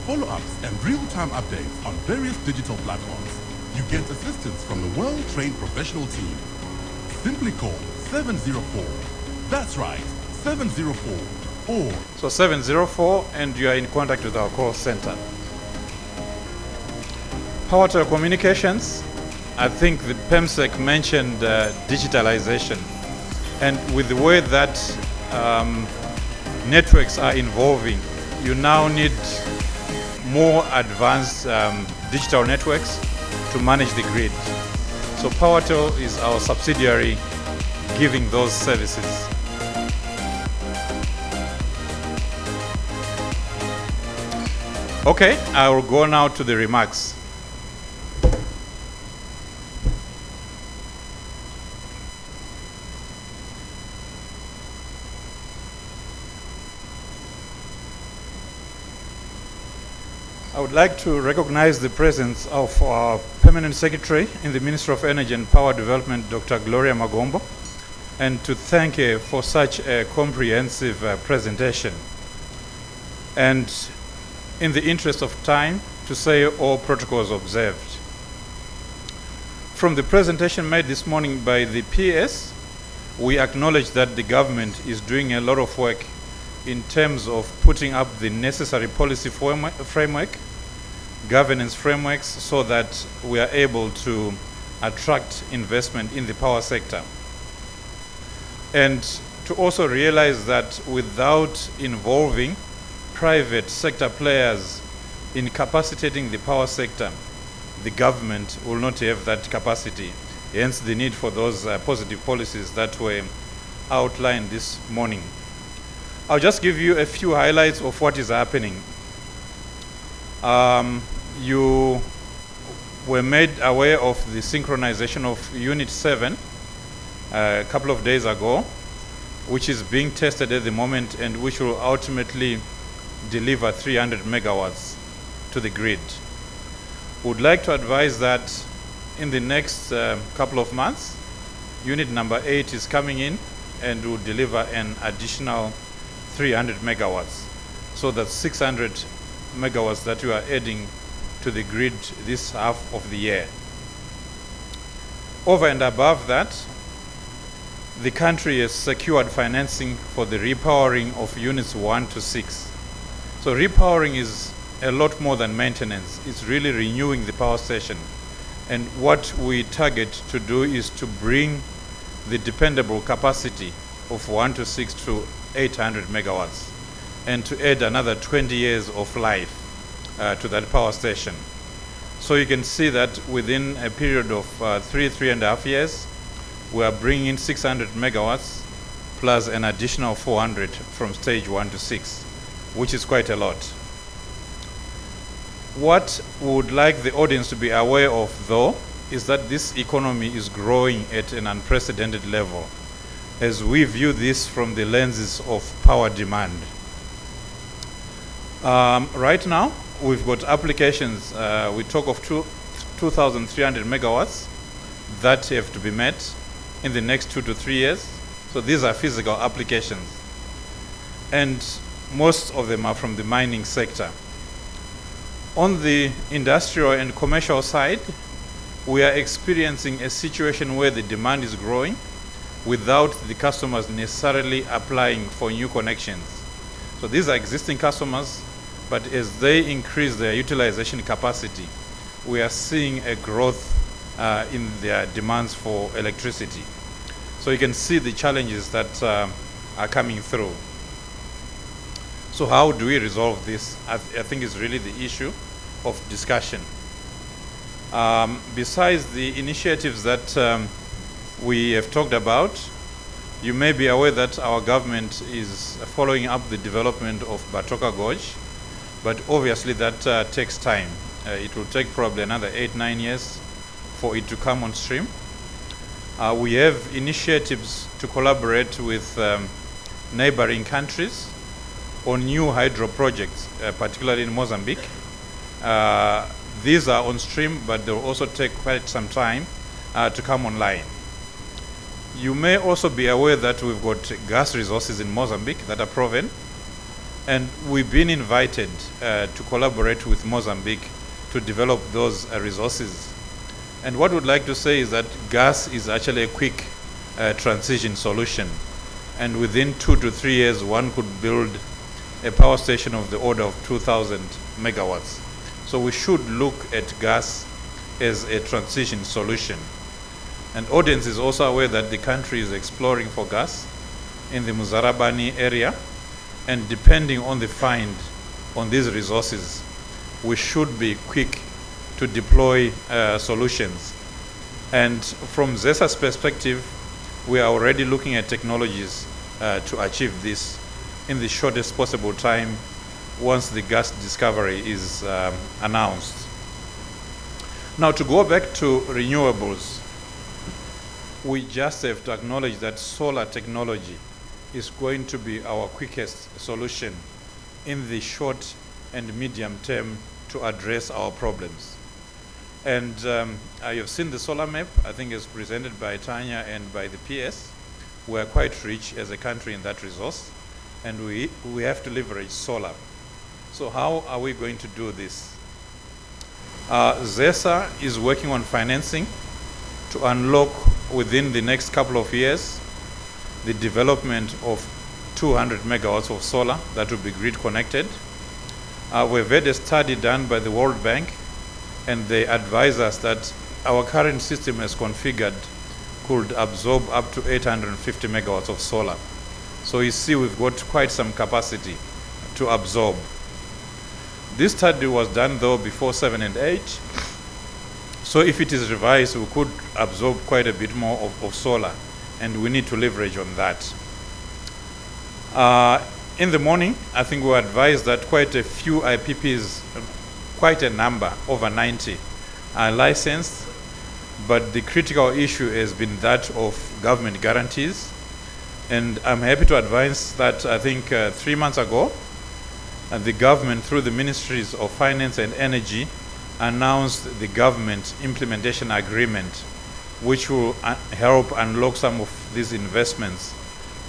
follow-ups, and real-time updates on various digital platforms. You get assistance from the well-trained professional team. Simply call 704. That's right, 704. Or So 704, and you are in contact with our call center. Power telecommunications. I think the PEMSEC mentioned digitalization, and with the way that networks are evolving, you now need more advanced digital networks to manage the grid. So PowerTel is our subsidiary giving those services. Okay, I will go now to the remarks. I would like to recognize the presence of our Permanent Secretary in the Ministry of Energy and Power Development, Dr. Gloria Magombo, and to thank her for such a comprehensive presentation. And in the interest of time, to say all protocols observed. From the presentation made this morning by the PS, we acknowledge that the government is doing a lot of work in terms of putting up the necessary policy framework, governance frameworks, so that we are able to attract investment in the power sector. And to also realize that without involving private sector players in capacitating the power sector, the government will not have that capacity. Hence the need for those positive policies that were outlined this morning. I'll just give you a few highlights of what is happening. You were made aware of the synchronization of Unit 7 a couple of days ago, which is being tested at the moment and which will ultimately deliver 300 megawatts to the grid. Would like to advise that in the next couple of months, Unit number 8 is coming in and will deliver an additional 300 megawatts. So that's 600 megawatts that we are adding to the grid this half of the year. Over and above that, the country has secured financing for the repowering of units 1 to 6. So repowering is a lot more than maintenance. It's really renewing the power station. And what we target to do is to bring the dependable capacity of 1 to 6 to 800 megawatts and to add another 20 years of life to that power station. So you can see that within a period of 3.5 years, we are bringing 600 megawatts plus an additional 400 from stage 1 to 6, which is quite a lot. What we would like the audience to be aware of, though, is that this economy is growing at an unprecedented level as we view this from the lenses of power demand. Right now, we've got applications, we talk of 2,300 megawatts that have to be met in the next 2 to 3 years. So these are physical applications. And most of them are from the mining sector. On the industrial and commercial side, we are experiencing a situation where the demand is growing without the customers necessarily applying for new connections. So these are existing customers, but as they increase their utilization capacity, we are seeing a growth in their demands for electricity. So you can see the challenges that are coming through. So how do we resolve this? I think is really the issue of discussion. Besides the initiatives that we have talked about, you may be aware that our government is following up the development of Batoka Gorge, but obviously that takes time. It will take probably another 8-9 years for it to come on stream. We have initiatives to collaborate with neighboring countries on new hydro projects, particularly in Mozambique. These are on stream, but they will also take quite some time to come online. You may also be aware that we've got gas resources in Mozambique that are proven, and we've been invited to collaborate with Mozambique to develop those resources. And what we'd like to say is that gas is actually a quick transition solution. And within 2 to 3 years, one could build a power station of the order of 2,000 megawatts. So we should look at gas as a transition solution. And audience is also aware that the country is exploring for gas in the Muzarabani area. And depending on the find on these resources, we should be quick to deploy solutions. And from ZESA's perspective, we are already looking at technologies to achieve this in the shortest possible time once the gas discovery is announced. Now, to go back to renewables, we just have to acknowledge that solar technology is going to be our quickest solution in the short and medium term to address our problems. And you've seen the solar map, I think it's presented by Tanya and by the PS. We're quite rich as a country in that resource, and we have to leverage solar. So how are we going to do this? ZESA is working on financing to unlock within the next couple of years the development of 200 megawatts of solar that will be grid connected. We've had a study done by the World Bank, and they advise us that our current system as configured could absorb up to 850 megawatts of solar. So you see we've got quite some capacity to absorb. This study was done though before 7 and 8. So if it is revised, we could absorb quite a bit more of solar, and we need to leverage on that. In the morning, I think we were advised that quite a few IPPs, quite a number, over 90, are licensed, but the critical issue has been that of government guarantees. And I'm happy to advise that I think 3 months ago, the government, through the Ministries of Finance and Energy, announced the government implementation agreement, which will help unlock some of these investments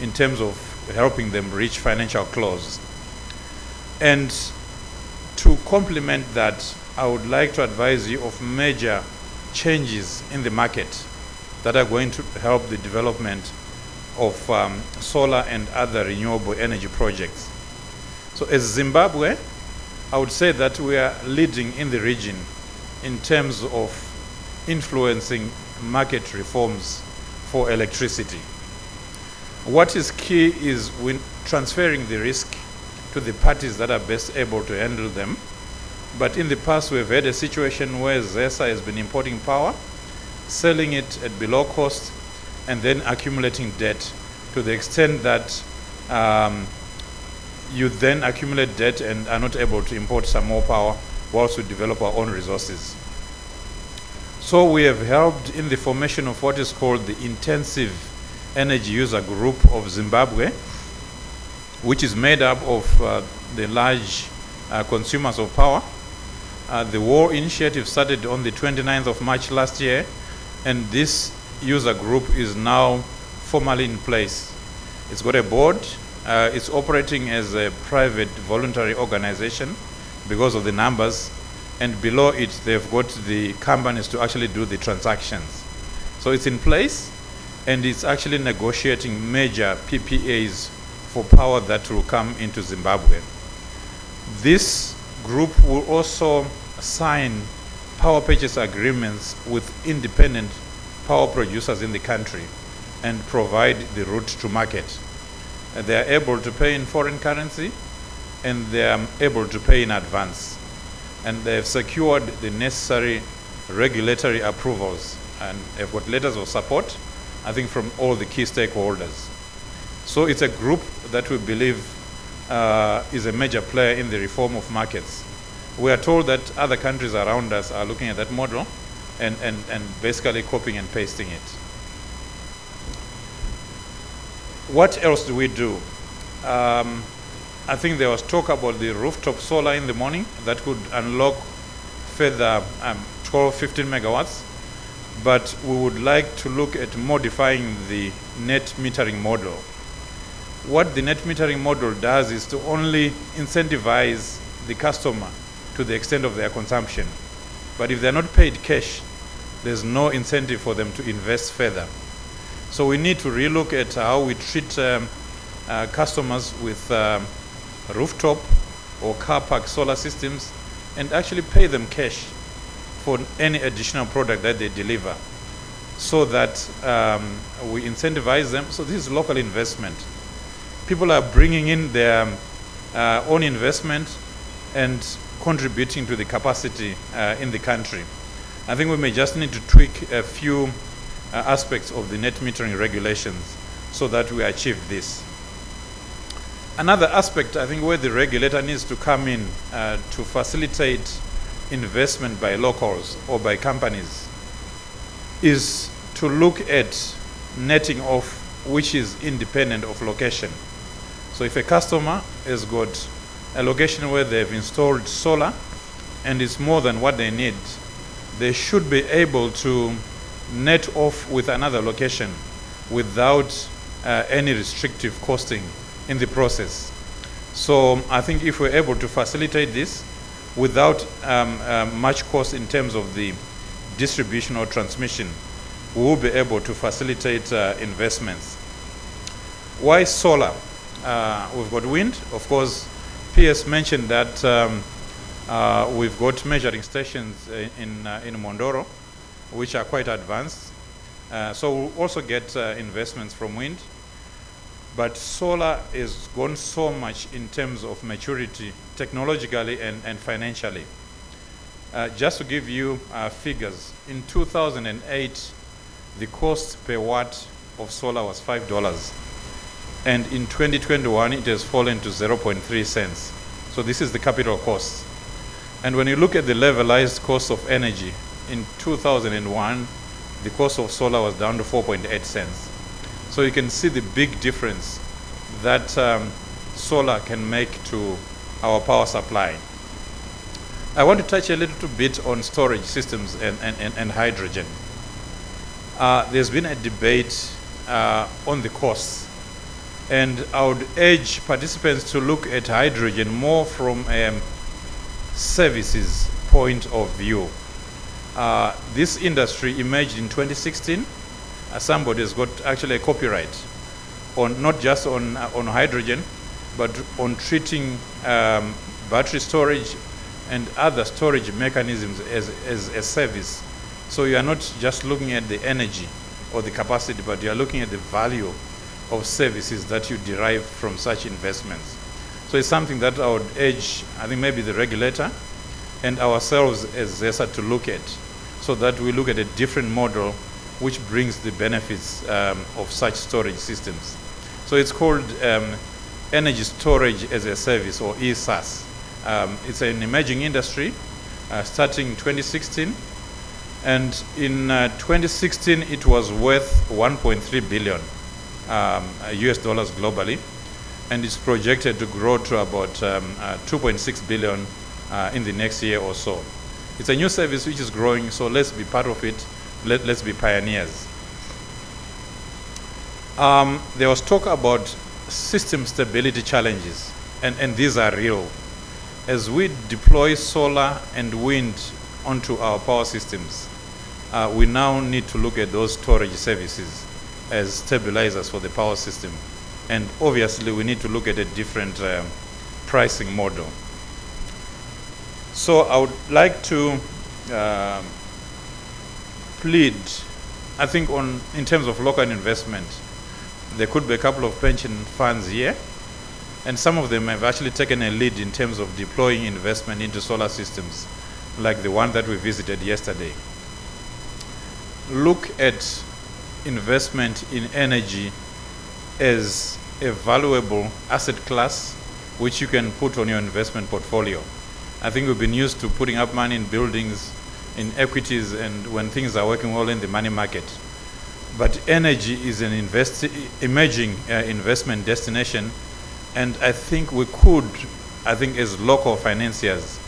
in terms of helping them reach financial close. And to complement that, I would like to advise you of major changes in the market that are going to help the development of solar and other renewable energy projects. So as Zimbabwe, I would say that we are leading in the region in terms of influencing market reforms for electricity. What is key is when transferring the risk to the parties that are best able to handle them. But in the past, we've had a situation where ZESA has been importing power, selling it at below cost, and then accumulating debt to the extent that you then accumulate debt and are not able to import some more power whilst we develop our own resources. So we have helped in the formation of what is called the Intensive Energy User Group of Zimbabwe, which is made up of the large consumers of power. The war initiative started on the 29th of March last year, and this user group is now formally in place. It's got a board. It's operating as a private voluntary organization because of the numbers, and below it they've got the companies to actually do the transactions. So it's in place, and it's actually negotiating major PPAs for power that will come into Zimbabwe. This group will also sign power purchase agreements with independent power producers in the country and provide the route to market. They are able to pay in foreign currency, and they are able to pay in advance. And they have secured the necessary regulatory approvals and have got letters of support, I think, from all the key stakeholders. So it's a group that we believe is a major player in the reform of markets. We are told that other countries around us are looking at that model and basically copying and pasting it. What else do we do? I think there was talk about the rooftop solar in the morning that could unlock further 12, 15 megawatts. But we would like to look at modifying the net metering model. What the net metering model does is to only incentivize the customer to the extent of their consumption. But if they're not paid cash, there's no incentive for them to invest further. So we need to relook at how we treat customers with rooftop or car park solar systems and actually pay them cash for any additional product that they deliver, so that we incentivize them. So this is local investment. People are bringing in their own investment and contributing to the capacity in the country. I think we may just need to tweak a few aspects of the net metering regulations so that we achieve this. Another aspect, I think, where the regulator needs to come in to facilitate investment by locals or by companies is to look at netting off which is independent of location. So if a customer has got a location where they've installed solar and it's more than what they need, they should be able to net off with another location without any restrictive costing in the process. So I think if we're able to facilitate this without much cost in terms of the distribution or transmission, we will be able to facilitate investments. Why solar? We've got wind. Of course, PS mentioned that we've got measuring stations in Mondoro, which are quite advanced. So we'll also get investments from wind. But solar has gone so much in terms of maturity, technologically and financially. Just to give you figures, in 2008, the cost per watt of solar was $5. And in 2021, it has fallen to 0.3 cents. So this is the capital cost. And when you look at the levelized cost of energy, in 2001, the cost of solar was down to 4.8 cents. So you can see the big difference that solar can make to our power supply. I want to touch a little bit on storage systems and hydrogen. There's been a debate on the costs And I would urge participants to look at hydrogen more from a services point of view. This industry emerged in 2016. Somebody has got actually a copyright on not just on hydrogen, but on treating battery storage and other storage mechanisms as a service. So you are not just looking at the energy or the capacity, but you are looking at the value of services that you derive from such investments. So it's something that I would urge, I think maybe the regulator and ourselves as ZESA to look at, so that we look at a different model which brings the benefits of such storage systems. So it's called Energy Storage as a Service, or ESAS. It's an emerging industry starting in 2016. And in 2016, it was worth 1.3 billion US dollars globally. And it's projected to grow to about 2.6 billion in the next year or so. It's a new service which is growing, so let's be part of it. Let's be pioneers. There was talk about system stability challenges, and these are real. As we deploy solar and wind onto our power systems, we now need to look at those storage services as stabilizers for the power system. And obviously, we need to look at a different pricing model. So I would like to plead, I think in terms of local investment, there could be a couple of pension funds here, and some of them have actually taken a lead in terms of deploying investment into solar systems, like the one that we visited yesterday. Look at investment in energy as a valuable asset class which you can put on your investment portfolio. I think we've been used to putting up money in buildings, in equities, and when things are working well in the money market. But energy is an emerging investment destination, and I think we could, as local financiers,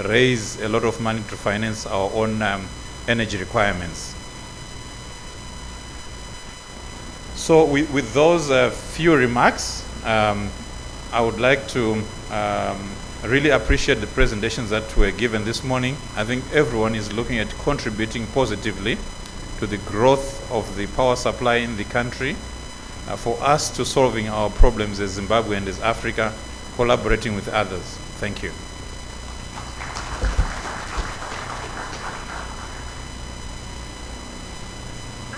raise a lot of money to finance our own energy requirements. So with those few remarks, I would like to really appreciate the presentations that were given this morning. I think everyone is looking at contributing positively to the growth of the power supply in the country, for us to solving our problems as Zimbabwe and as Africa, collaborating with others. Thank you.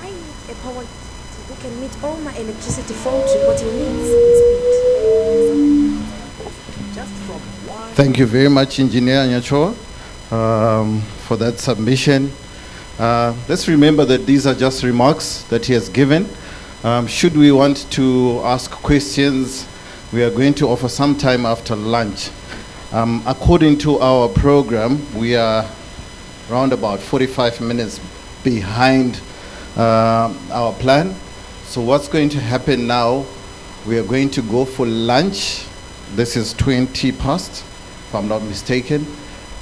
I need a power who can meet all my electricity fault reporting needs in speed. Just from one. Thank you very much, Engineer Nyachoa, for that submission. Let's remember that these are just remarks that he has given. Should we want to ask questions, we are going to offer some time after lunch. According to our program, we are around about 45 minutes behind our plan. So what's going to happen now, we are going to go for lunch. This is 20 past, if I'm not mistaken.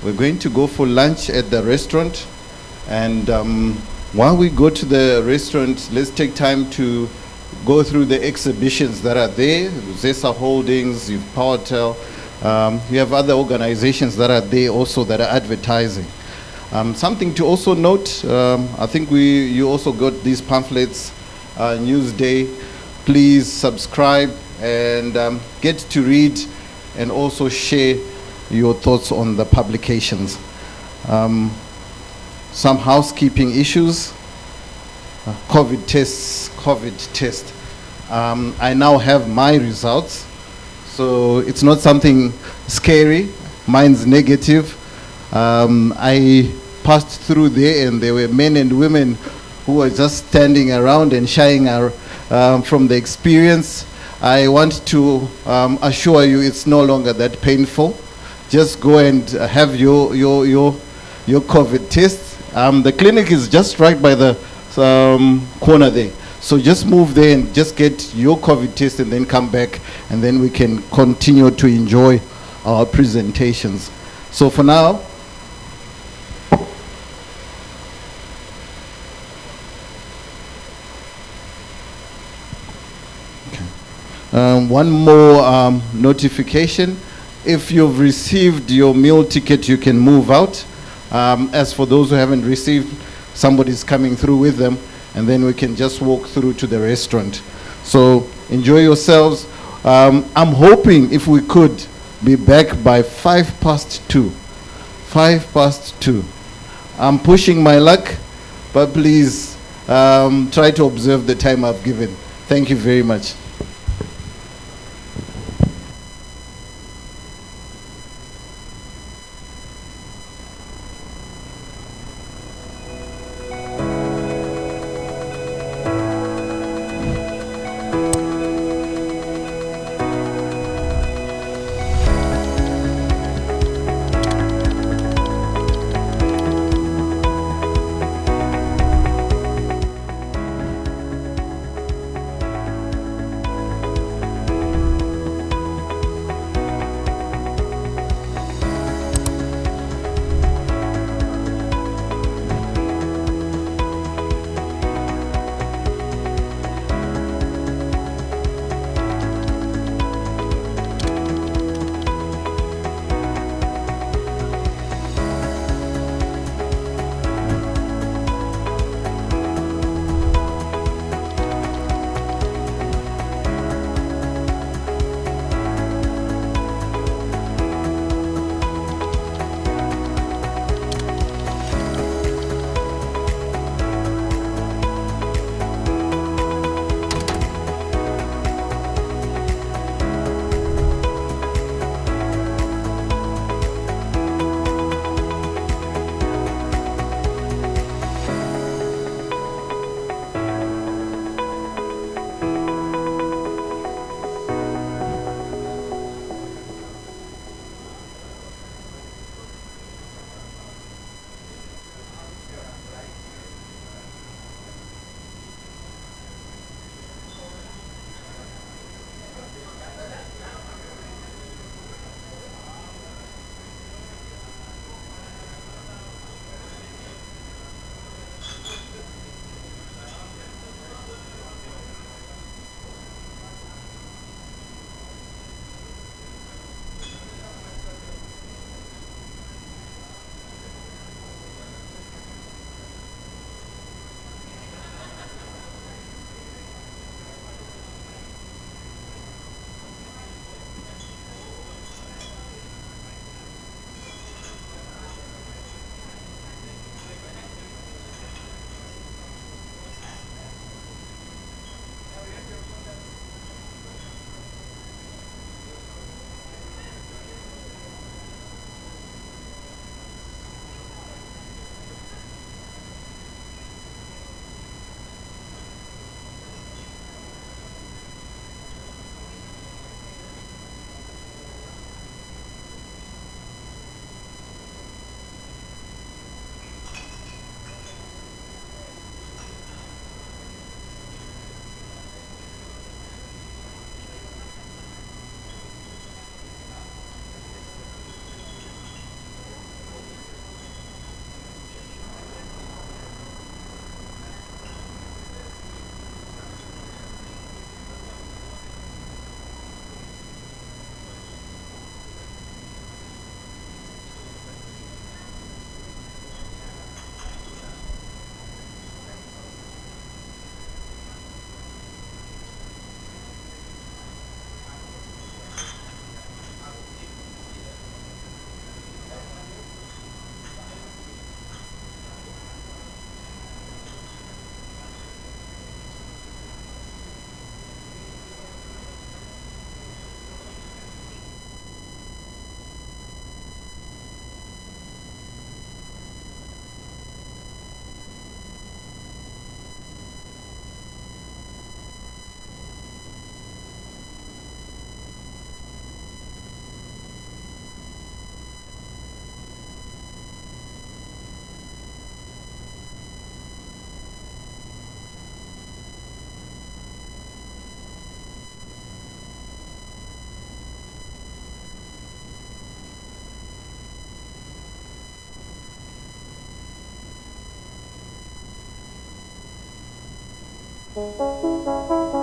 We're going to go for lunch at the restaurant. And while we go to the restaurant, let's take time to go through the exhibitions that are there. ZESA Holdings, you've PowerTel, you have other organizations that are there also that are advertising. Something to also note, I think you also got these pamphlets, Newsday. Please subscribe and get to read and also share your thoughts on the publications. Some housekeeping issues. COVID test. I now have my results, so it's not something scary. Mine's negative. I passed through there, and there were men and women who were just standing around and shying from the experience. I want to assure you it's no longer that painful. Just go and have your COVID test. The clinic is just right by the corner there. So just move there and just get your COVID test and then come back, and then we can continue to enjoy our presentations. So for now, One more notification. If you've received your meal ticket, you can move out. As for those who haven't received, somebody's coming through with them, and then we can just walk through to the restaurant. So enjoy yourselves. I'm hoping if we could be back by 2:05. 2:05. I'm pushing my luck, but please try to observe the time I've given. Thank you very much. Thank you.